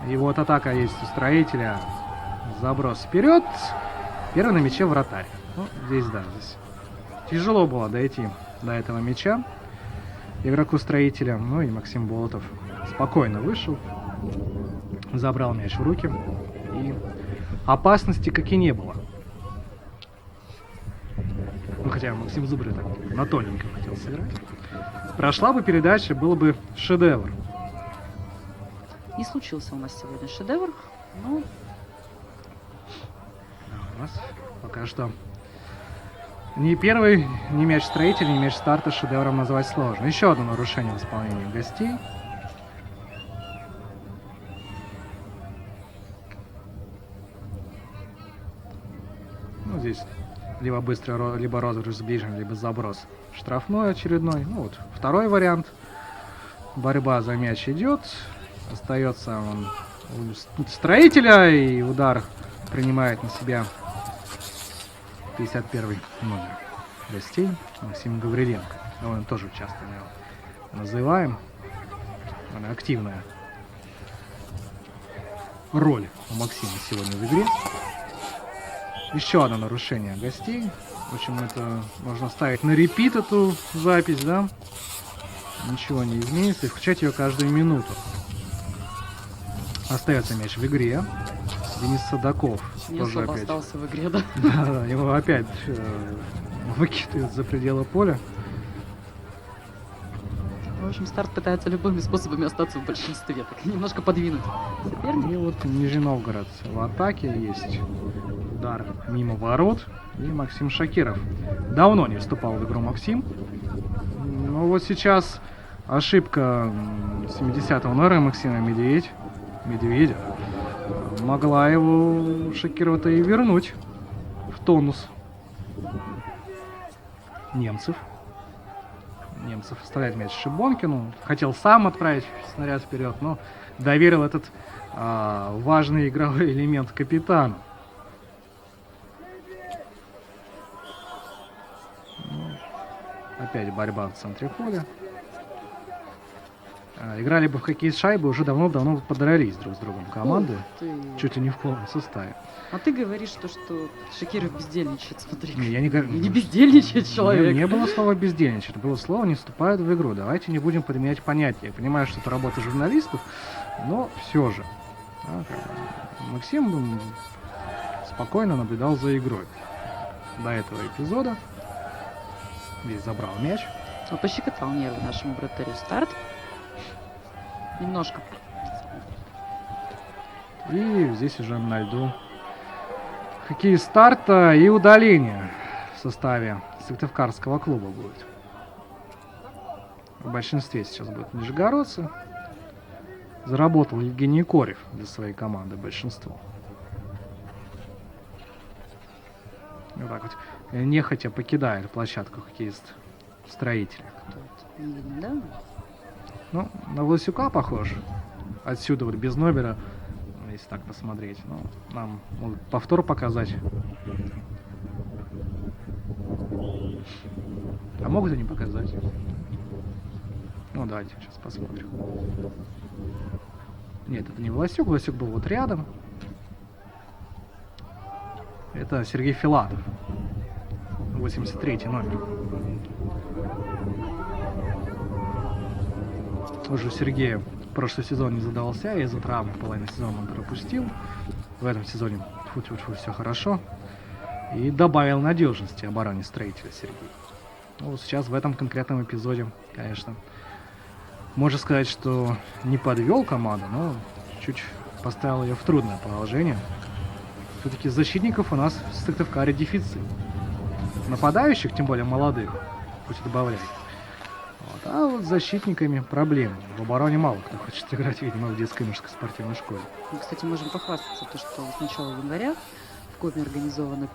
И вот атака есть у строителя. Заброс вперед. Первый на мяче вратарь. Ну, здесь да, здесь тяжело было дойти до этого мяча игроку строителя. Ну и Максим Болотов спокойно вышел, забрал мяч в руки. И опасности как и не было. Ну хотя Максим Зубрин так на тоненьком хотел сыграть. Прошла бы передача, было бы шедевр. Не случился у нас сегодня шедевр, но У нас пока что ни первый, ни мяч строителя, ни мяч старта шедевром назвать сложно. Еще одно нарушение в исполнении гостей. Ну, здесь либо быстрый, либо розыгрыш с ближним, либо заброс штрафной очередной. Ну вот второй вариант. Борьба за мяч идет. Остается он у строителя, и удар принимает на себя 51-й номер гостей Максим Гавриленко. Он тоже часто мы его называем. Она активная роль у Максима сегодня в игре. Еще одно нарушение гостей. В общем, это можно ставить на репит эту запись, да? Ничего не изменится. И включать ее каждую минуту. Остается мяч в игре. Денис Садаков не тоже особо опять остался в игре, да? Да, его опять выкидывают за пределы поля. В общем, старт пытается любыми способами остаться в большинстве, так немножко подвинуть соперника. И вот Нижний Новгород в атаке. Есть удар мимо ворот. И Максим Шакиров. Давно не вступал в игру Максим. Но вот сейчас ошибка 70-го номера Максима Медведя могла его Шакирова-то и вернуть в тонус. Немцев вставляет мяч Шибонкину. Хотел сам отправить снаряд вперед, но доверил этот важный игровой элемент капитану. Опять борьба в центре поля. Играли бы в хоккей с шайбой, уже давно подрались друг с другом команды. Чуть ли не в полном составе. А ты говоришь, что Шакиров бездельничает, смотри. Не, я не говорю. Не бездельничает человек. Не было слова бездельничать, было слово не вступают в игру. Давайте не будем подменять понятия. Я понимаю, что это работа журналистов, но все же. Максим спокойно наблюдал за игрой до этого эпизода. Здесь забрал мяч. Пощекотал нервы нашему вратарю старт. Немножко. И здесь уже на льду хоккей старта и удаление в составе Сыктывкарского клуба будет. В большинстве сейчас будут нижегородцы. Заработал Евгений Корев для своей команды большинство. Вот так вот. Нехотя покидает площадку хоккеист строителя. Не видно, да? Ну, на Власюка похож. Отсюда вот без номера, если так посмотреть. Ну, нам могут повтор показать. А могут и не показать. Ну, давайте сейчас посмотрим. Нет, это не Власюк. Власюк был вот рядом. Это Сергей Филатов. 83-й номер. Уже Сергею в прошлый сезон не задался, и из-за травмы половину сезона он пропустил. В этом сезоне все хорошо. И добавил надежности обороне строителя Сергей. Ну, вот сейчас в этом конкретном эпизоде, конечно, можно сказать, что не подвел команду, но чуть поставил ее в трудное положение. Все-таки защитников у нас в Сыктывкаре дефицит. Нападающих, тем более молодых, пусть добавляет. Вот. А вот с защитниками проблемы. В обороне мало кто хочет играть, видимо, в детской мужской спортивной школе. Мы, кстати, можем похвастаться, то, что с начала января в Коме организованы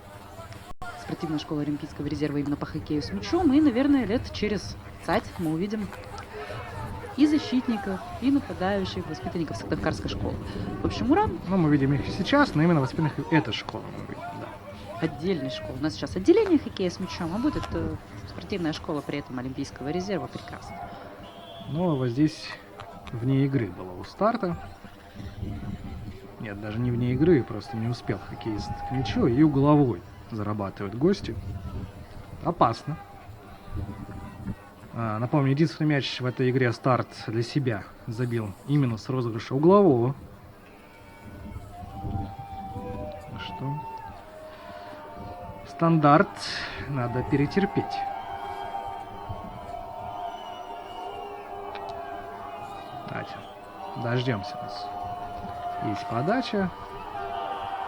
спортивная школа Олимпийского резерва именно по хоккею с мячом. И, наверное, лет через 20 мы увидим и защитников, и нападающих, воспитанников Сыктывкарской школы. В общем, ура! Ну, мы видим их и сейчас, но именно воспитанных этой школы мы видим, да. Отдельной школы. У нас сейчас отделение хоккея с мячом, а будет спортивная школа при этом Олимпийского резерва. Прекрасно. Ну, а вот здесь вне игры было у старта. Нет, даже не вне игры, просто не успел хоккеист к мячу, и угловой зарабатывают гости. Опасно. Напомню, единственный мяч в этой игре старт для себя забил именно с розыгрыша углового. Что? Стандарт надо перетерпеть. Давайте дождемся нас. Есть подача.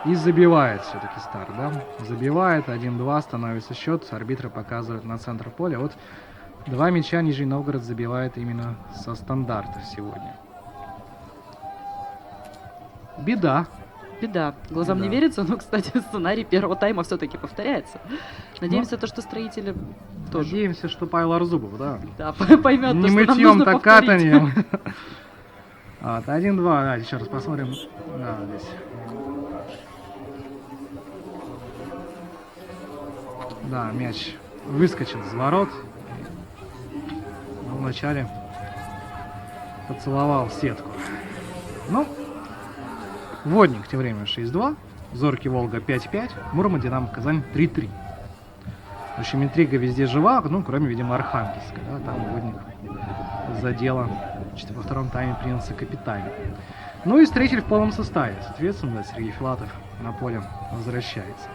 И забивает все-таки старт, да? Забивает, 1-2, становится счет. Арбитры показывают на центр поля. Вот 2 мяча Нижний Новгород забивает именно со стандарта сегодня. Беда. Беда. Глазам не верится, но, кстати, сценарий первого тайма все-таки повторяется. Надеемся, то, что строители тоже. Надеемся, что Павел Арзубов, да? Да, поймет, Не что нам мытьем, нужно так повторить. катанием. 1-2, да, еще раз посмотрим. Да, здесь. Да, мяч выскочил с ворот. Вначале поцеловал сетку. Ну, Водник тем временем 6-2. Зоркий Волга 5-5. Муром Динамо Казань 3-3. В общем, интрига везде жива, ну, кроме, видимо, Архангельска. Да, там Водник за дело во втором тайме принялся капитально. Ну и строитель в полном составе. Соответственно, да, Сергей Филатов на поле возвращается.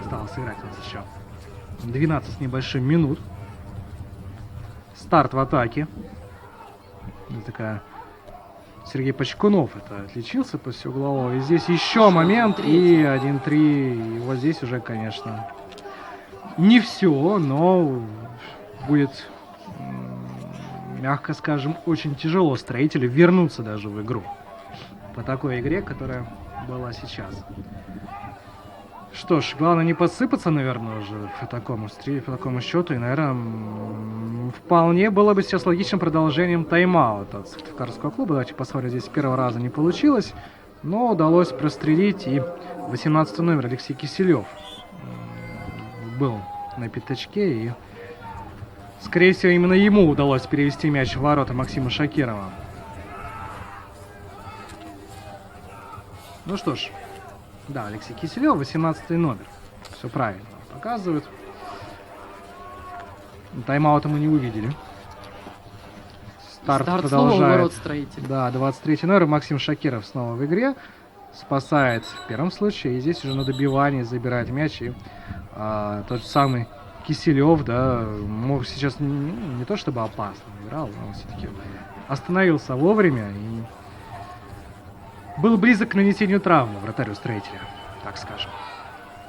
Осталось сыграть у нас еще 12 с небольшим минут. Старт в атаке. Это такая... Сергей Почкунов это отличился после углового. И здесь еще момент. И 1-3. И вот здесь уже, конечно, не все, но будет, мягко скажем, очень тяжело строителю вернуться даже в игру. По такой игре, которая была сейчас. Что ж, главное не подсыпаться, наверное, уже по такому счету. И, наверное, вполне было бы сейчас логичным продолжением тайм-аута от Сыктывкарского клуба. Давайте посмотрим, здесь с первого раза не получилось. Но удалось прострелить. И 18 номер Алексей Киселев был на пятачке. И, скорее всего, именно ему удалось перевести мяч в ворота Максима Шакирова. Ну что ж. Да, Алексей Киселев, 18 номер. Все правильно показывают. Тайм-аута мы не увидели. Старт продолжает. Снова ворот строитель. Да, 23 номер. Максим Шакиров снова в игре. Спасает в первом случае. И здесь уже на добивании забирает мяч. И тот же самый Киселев, да, мог сейчас не то чтобы опасно играл, но все-таки остановился вовремя и был близок к нанесению травмы вратарю строителя, так скажем.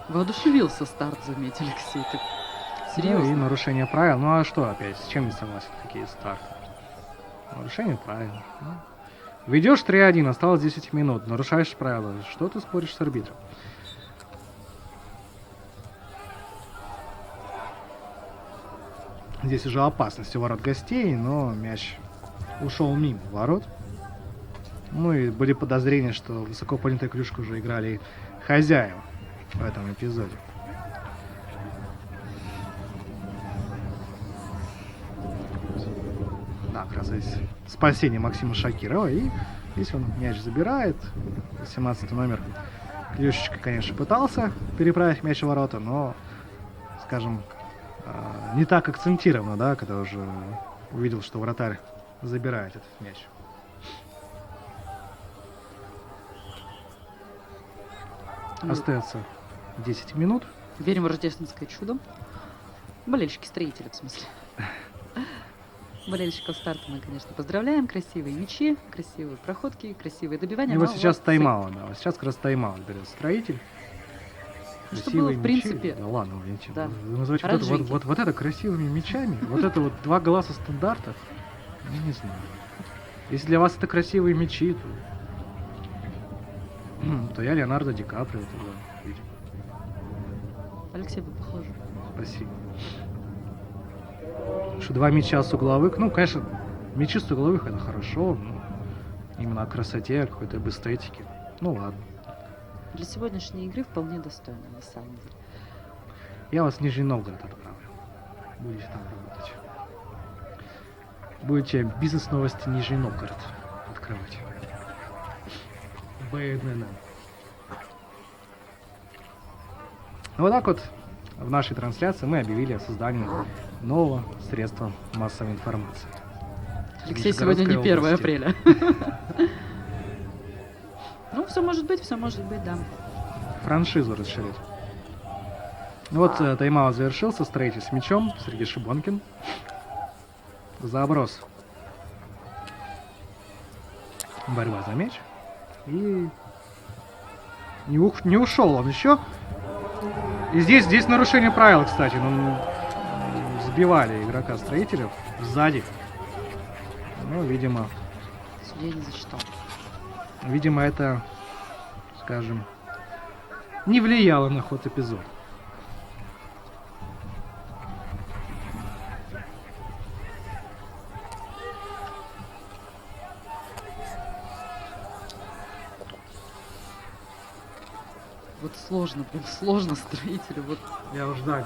Воодушевился старт, заметили, Алексей. Так серьезно. Ну и нарушение правил. Ну а что опять? С чем не согласен такие старты? Нарушение правил. Ну. Ведешь 3-1, осталось 10 минут. Нарушаешь правила. Что ты споришь с арбитром? Здесь уже опасность у ворот гостей, но мяч ушел мимо ворот. Ну и были подозрения, что высоко поднятую клюшку уже играли хозяева в этом эпизоде. Да, как раз здесь спасение Максима Шакирова. И здесь он мяч забирает. 18 номер клюшечкой, конечно, пытался переправить мяч в ворота, но, скажем, не так акцентированно, да, когда уже увидел, что вратарь забирает этот мяч. Остается 10 минут. Верим в рождественское чудо. Болельщики строителя, в смысле. Болельщиков старта мы, конечно, поздравляем. Красивые мячи, красивые проходки, красивые добивания. И вот сейчас тайм-аут, да. Вот сейчас как раз тайм-аут берет строитель. Что было, в принципе. Да ладно, Валентин. Да. Вы называете вот это красивыми мячами. Вот это вот 2 гола со стандарта. Я не знаю. Если для вас это красивые мячи, то я Леонардо Ди Каприо тогда, видимо. Алексей, вы похожи. Спасибо. Что 2 мяча с угловых, ну, конечно, мячи с угловых это хорошо, но именно о красоте, о какой-то об эстетике. Ну ладно. Для сегодняшней игры вполне достойно, на самом деле. Я вас в Нижний Новгород отправлю. Будете там работать. Будете бизнес-новости Нижний Новгород открывать. БНН. Вот так вот в нашей трансляции мы объявили о создании нового средства массовой информации. Алексей, сегодня не 1 области. апреля. Ну, все может быть, да. Франшизу расширить. Ну вот тайм-аут завершился. Строитель с мячом. Сергей Шибонкин. Заброс. Борьба за мяч. И не ушел он еще. И здесь нарушение правил, кстати. Ну, сбивали игрока строителя сзади. Ну, видимо, Судья не засчитал. видимо, это, скажем, не влияло на ход эпизода. Вот сложно, прям сложно строителю. Вот Я уж ждал.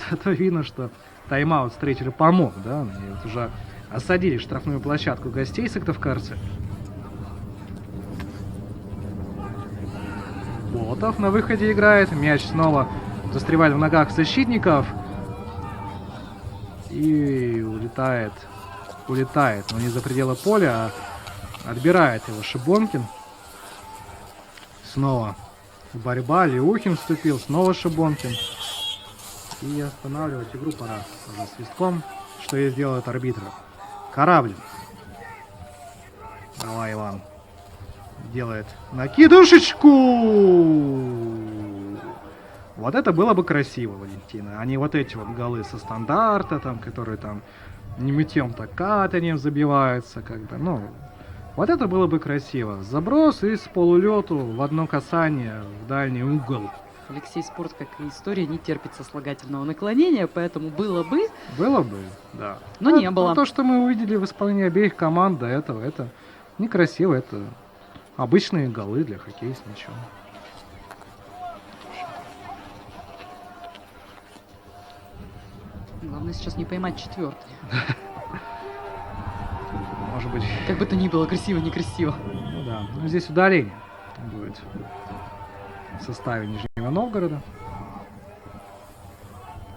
Зато видно, что тайм-аут строителю помог, да? И вот уже осадили штрафную площадку гостей сыктывкарцы. Болотов на выходе играет. Мяч снова застревает в ногах защитников. И улетает, но не за пределы поля, а отбирает его Шибонкин. Снова борьба. Леухин вступил. Снова Шибонкин. И останавливать игру пора уже свистком, что и сделает арбитр. Кораблин. Давай, Иван. Делает накидушечку. Вот это было бы красиво, Валентина. А не вот эти вот голы со стандарта, там, которые там не мытьем, так катанием забиваются, когда, ну... Вот это было бы красиво. Заброс из полулету в одно касание в дальний угол. Алексей, спорт, как и история, не терпит сослагательного наклонения, поэтому было бы, Было бы, да. но не было. Но то, что мы увидели в исполнении обеих команд до этого, это некрасиво, это обычные голы для хоккея с мячом. Главное сейчас не поймать 4-й. Может быть, Как бы то ни было, красиво, некрасиво. ну да. Но здесь удаление будет в составе Нижнего Новгорода.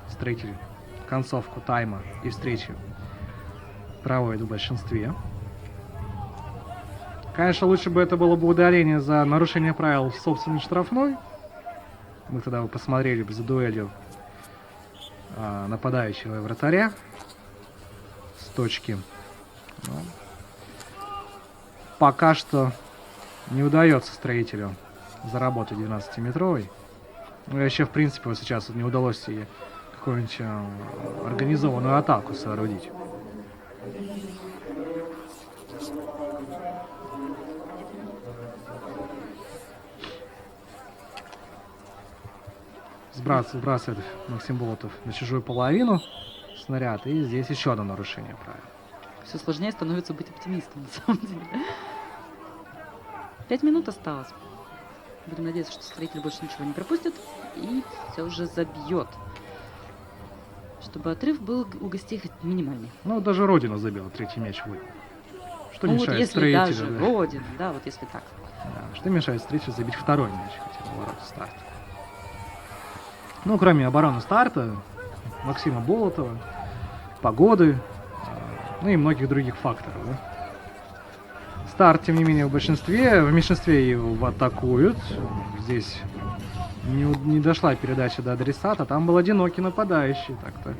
Строитель концовку тайма и встречи проводит в большинстве. Конечно, лучше бы это было бы удаление за нарушение правил в собственной штрафной. Мы тогда бы посмотрели бы за дуэлью нападающего и вратаря с точки. Но пока что не удается строителю заработать 12-метровый. Ну, еще, в принципе, вот сейчас вот не удалось и какую-нибудь организованную атаку соорудить. Сбрасывает Максим Болотов на чужую половину снаряд. И здесь еще одно нарушение правил. Все сложнее становится быть оптимистом, на самом деле. 5 минут осталось. Будем надеяться, что строитель больше ничего не пропустит и все же забьет. Чтобы отрыв был у гостей хоть минимальный. Ну, даже Родина забила третий мяч. Что Ну вот мешает если строителю? даже Да? Родина, да, вот если так. Да, что мешает строителю забить второй мяч, хотя бы ворота старта? Ну, кроме обороны старта, Максима Болотова, погоды, ну и многих других факторов. Да? Старт, тем не менее, в меньшинстве его атакуют. Здесь не дошла передача до адресата, там был одинокий нападающий. Так-то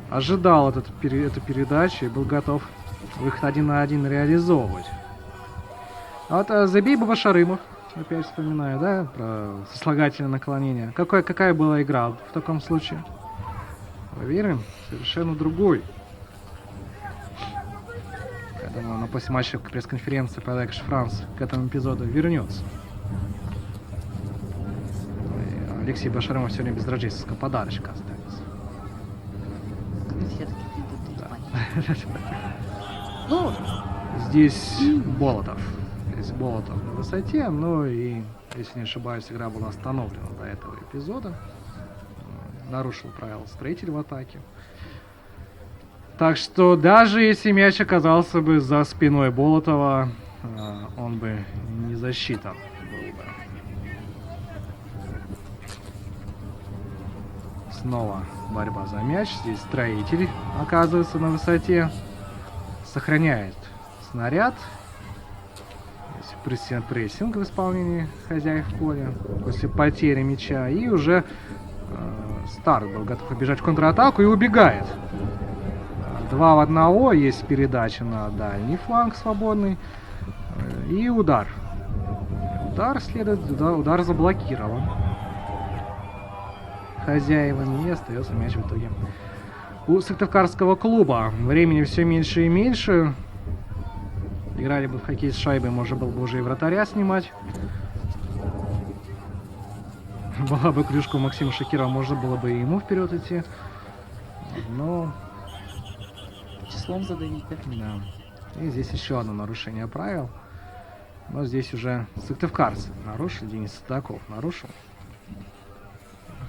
ожидал эту передачу и был готов выход 1 на 1 реализовывать. А вот забей Бабашарымов, опять вспоминаю, да, про сослагательное наклонение. Какая была игра в таком случае? поверим, совершенно другой. Я думаю, на послематчевой пресс-конференции по Alex France к этому эпизоду вернется. И Алексей Башарамов сегодня без рождественского подарочка останется. Конфетки не будут Да. Ну, Здесь Болотов. Здесь Болотов на высоте, но и, если не ошибаюсь, игра была остановлена до этого эпизода. Нарушил правила строитель в атаке. Так что даже если мяч оказался бы за спиной Болотова, он бы не засчитан был бы. Снова борьба за мяч. Здесь строитель оказывается на высоте. Сохраняет снаряд. Прессинг в исполнении хозяев поля после потери мяча. И уже Старт был готов побежать в контратаку и убегает. 2 в 1, есть передача на дальний фланг свободный. И удар. Удар следует, удар заблокирован хозяевами, и остается мяч в итоге у Сыктывкарского клуба. Времени все меньше и меньше. Играли бы в хоккей с шайбой, можно было бы уже и вратаря снимать. Была бы клюшка у Максима Шакирова, можно было бы и ему вперед идти. Но... числом задавить, да? Да. И здесь еще одно нарушение правил. Но здесь уже сыктывкарцы нарушили, Денис Судаков нарушил.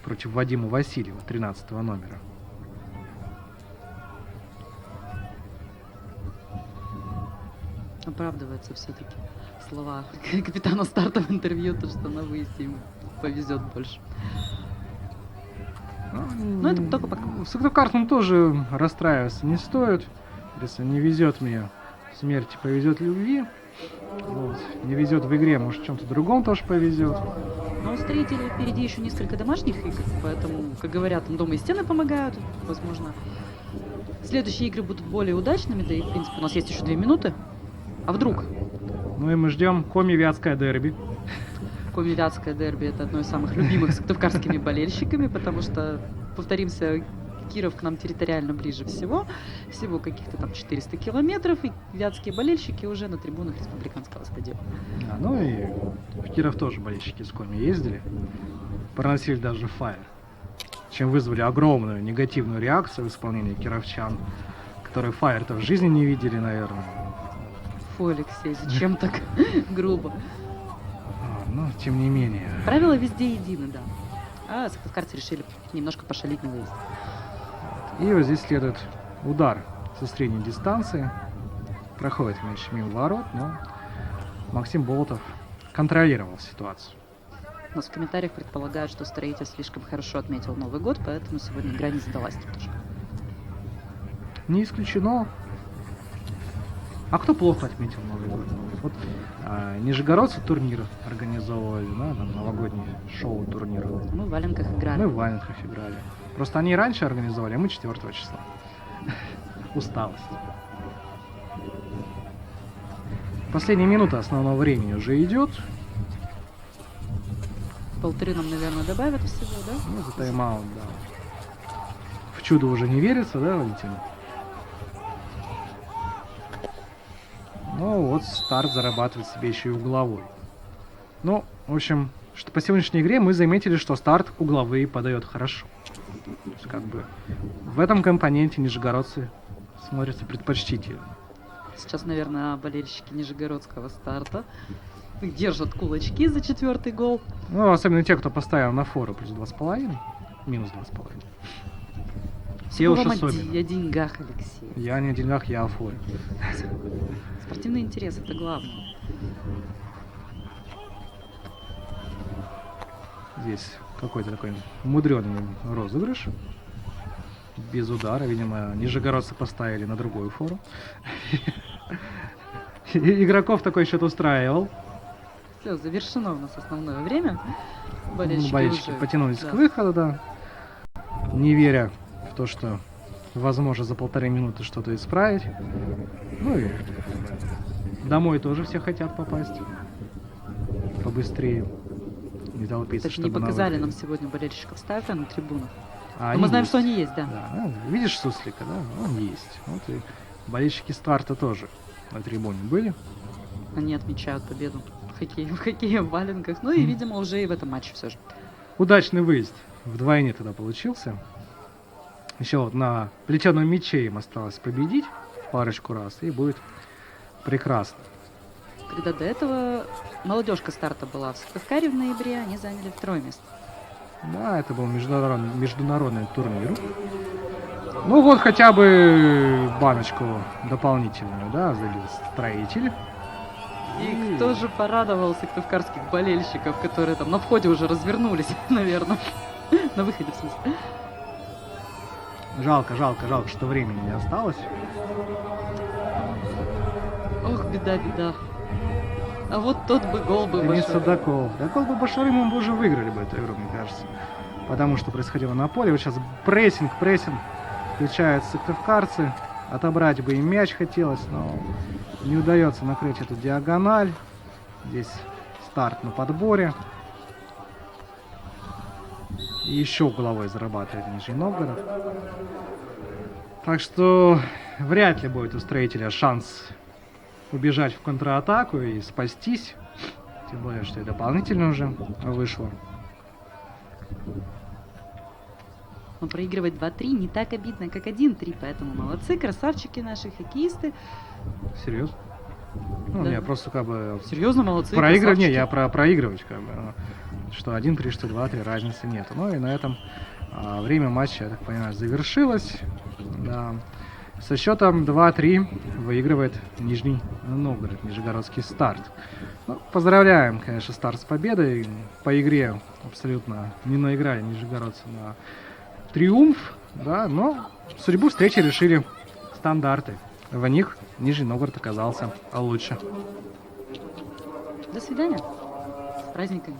Против Вадима Васильева, 13 номера. Оправдываются все-таки слова капитана Старта в интервью, то, что на выезде ему повезет больше. Но это только пока. Сыктывкарцам тоже расстраиваться не стоит. Если не везет мне в смерти, повезет любви. Вот. Не везет в игре, может, в чем-то другом тоже повезет. Но у строителей впереди еще несколько домашних игр, поэтому, как говорят, там дома и стены помогают. Возможно, следующие игры будут более удачными, да и, в принципе, у нас есть еще 2 минуты. А вдруг? Ну и мы ждем Коми-Вятское дерби. Коми-Вятское дерби — это одно из самых любимых сыктывкарскими болельщиками, потому что, повторимся, Киров к нам территориально ближе всего каких-то там 400 километров, и вятские болельщики уже на трибунах республиканского стадиона. Ну и в Киров тоже болельщики с Коми ездили, проносили даже фаер, чем вызвали огромную негативную реакцию в исполнении кировчан, которые фаер-то в жизни не видели, наверное. Фу, Алексей, зачем так грубо? Но тем не менее. Правила везде едины, да. А сыктывкарцы решили немножко пошалить на выезд. И вот здесь следует удар со средней дистанции. Проходит мяч мимо ворот, но Максим Болотов контролировал ситуацию. У нас в комментариях предполагают, что строитель слишком хорошо отметил Новый год, поэтому сегодня игра не задалась немножко. Не исключено. А кто плохо отметил Новый год? Вот нижегородцы турнир организовывали, да, там новогодние шоу-турниры. Мы в валенках играли. Мы в валенках играли. Просто они раньше организовали, а мы 4 числа. Усталость. Последняя минута основного времени уже идет. 1,5 нам, наверное, добавят всего, да? Ну, за тайм-аут, да. В чудо уже не верится, да, Валентина? Ну вот Старт зарабатывает себе еще и угловой. Ну, в общем, что по сегодняшней игре мы заметили, что Старт угловые подает хорошо. То есть, как бы в этом компоненте нижегородцы смотрятся предпочтительно. Сейчас, наверное, болельщики нижегородского Старта держат кулачки за 4-й гол. Ну, особенно те, кто поставил на фору плюс 2,5, минус 2,5. Те уж особенно. О деньгах, Алексей. Я не о деньгах, я о форе. Спортивный интерес — это главное. Здесь какой-то такой мудреный розыгрыш. Без удара. Видимо, нижегородцы поставили на другую фору. Игроков такой счет устраивал. Все, завершено у нас основное время. Болельщики уже потянулись к выходу, да. Не веря в то, что возможно за 1,5 минуты что-то исправить. Ну и домой тоже все хотят попасть. Побыстрее. Не толпиться, Кстати, не чтобы показали на нам сегодня болельщиков Старта на трибунах. А Но они мы знаем, есть. что они есть, да. Да, ну, видишь суслика, да? Он есть. Вот и болельщики старта тоже на трибуне были. Они отмечают победу в хоккее в валенках. Ну и, видимо, уже и в этом матче все же. Удачный выезд вдвойне тогда получился. Еще вот на плетеном мяче им осталось победить парочку раз, и будет прекрасно. Когда до этого молодежка старта была в Сыктывкаре в ноябре, они заняли 2-е место. Да, это был международный турнир. Ну вот хотя бы баночку дополнительную, да, забил строитель. И кто же порадовал сыктывкарских болельщиков, которые там на входе уже развернулись, наверное. На выходе, в смысле. Жалко, что времени не осталось. Ох, беда. А вот тот бы гол бы Денис вышел. Судаков. Да гол бы Башарым, мы уже выиграли бы эту игру, мне кажется. Потому что происходило на поле. Вот сейчас прессинг. Включают сыктывкарцы. Отобрать бы им мяч хотелось, но не удается накрыть эту диагональ. Здесь старт на подборе. И еще головой зарабатывает Нижний Новгород. Так что вряд ли будет у строителя шанс убежать в контратаку и спастись. Тем более, что и дополнительно уже вышло. Но проигрывать 2-3 не так обидно, как 1-3. Поэтому молодцы, красавчики наши хоккеисты. Серьезно? Ну, Да. я просто как бы... Серьезно, молодцы. Проигрывать, не, красавчики. я про проигрывать как бы. Что 1-3, что 2-3, разницы нет. Ну и на этом время матча, я так понимаю, завершилось. Да. Со счетом 2-3 выигрывает Нижний Новгород, Нижегородский старт. Ну, поздравляем, конечно, старт с победой. По игре абсолютно не наиграли нижегородцы на триумф, да, но судьбу встречи решили стандарты. В них Нижний Новгород оказался лучше. До свидания. С праздниками.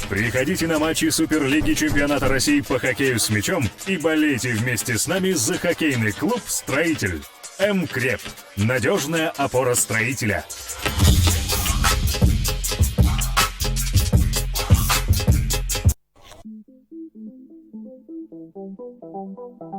Приходите на матчи Суперлиги Чемпионата России по хоккею с мячом и болейте вместе с нами за хоккейный клуб «Строитель». МКреп. Надежная опора строителя. Thank you.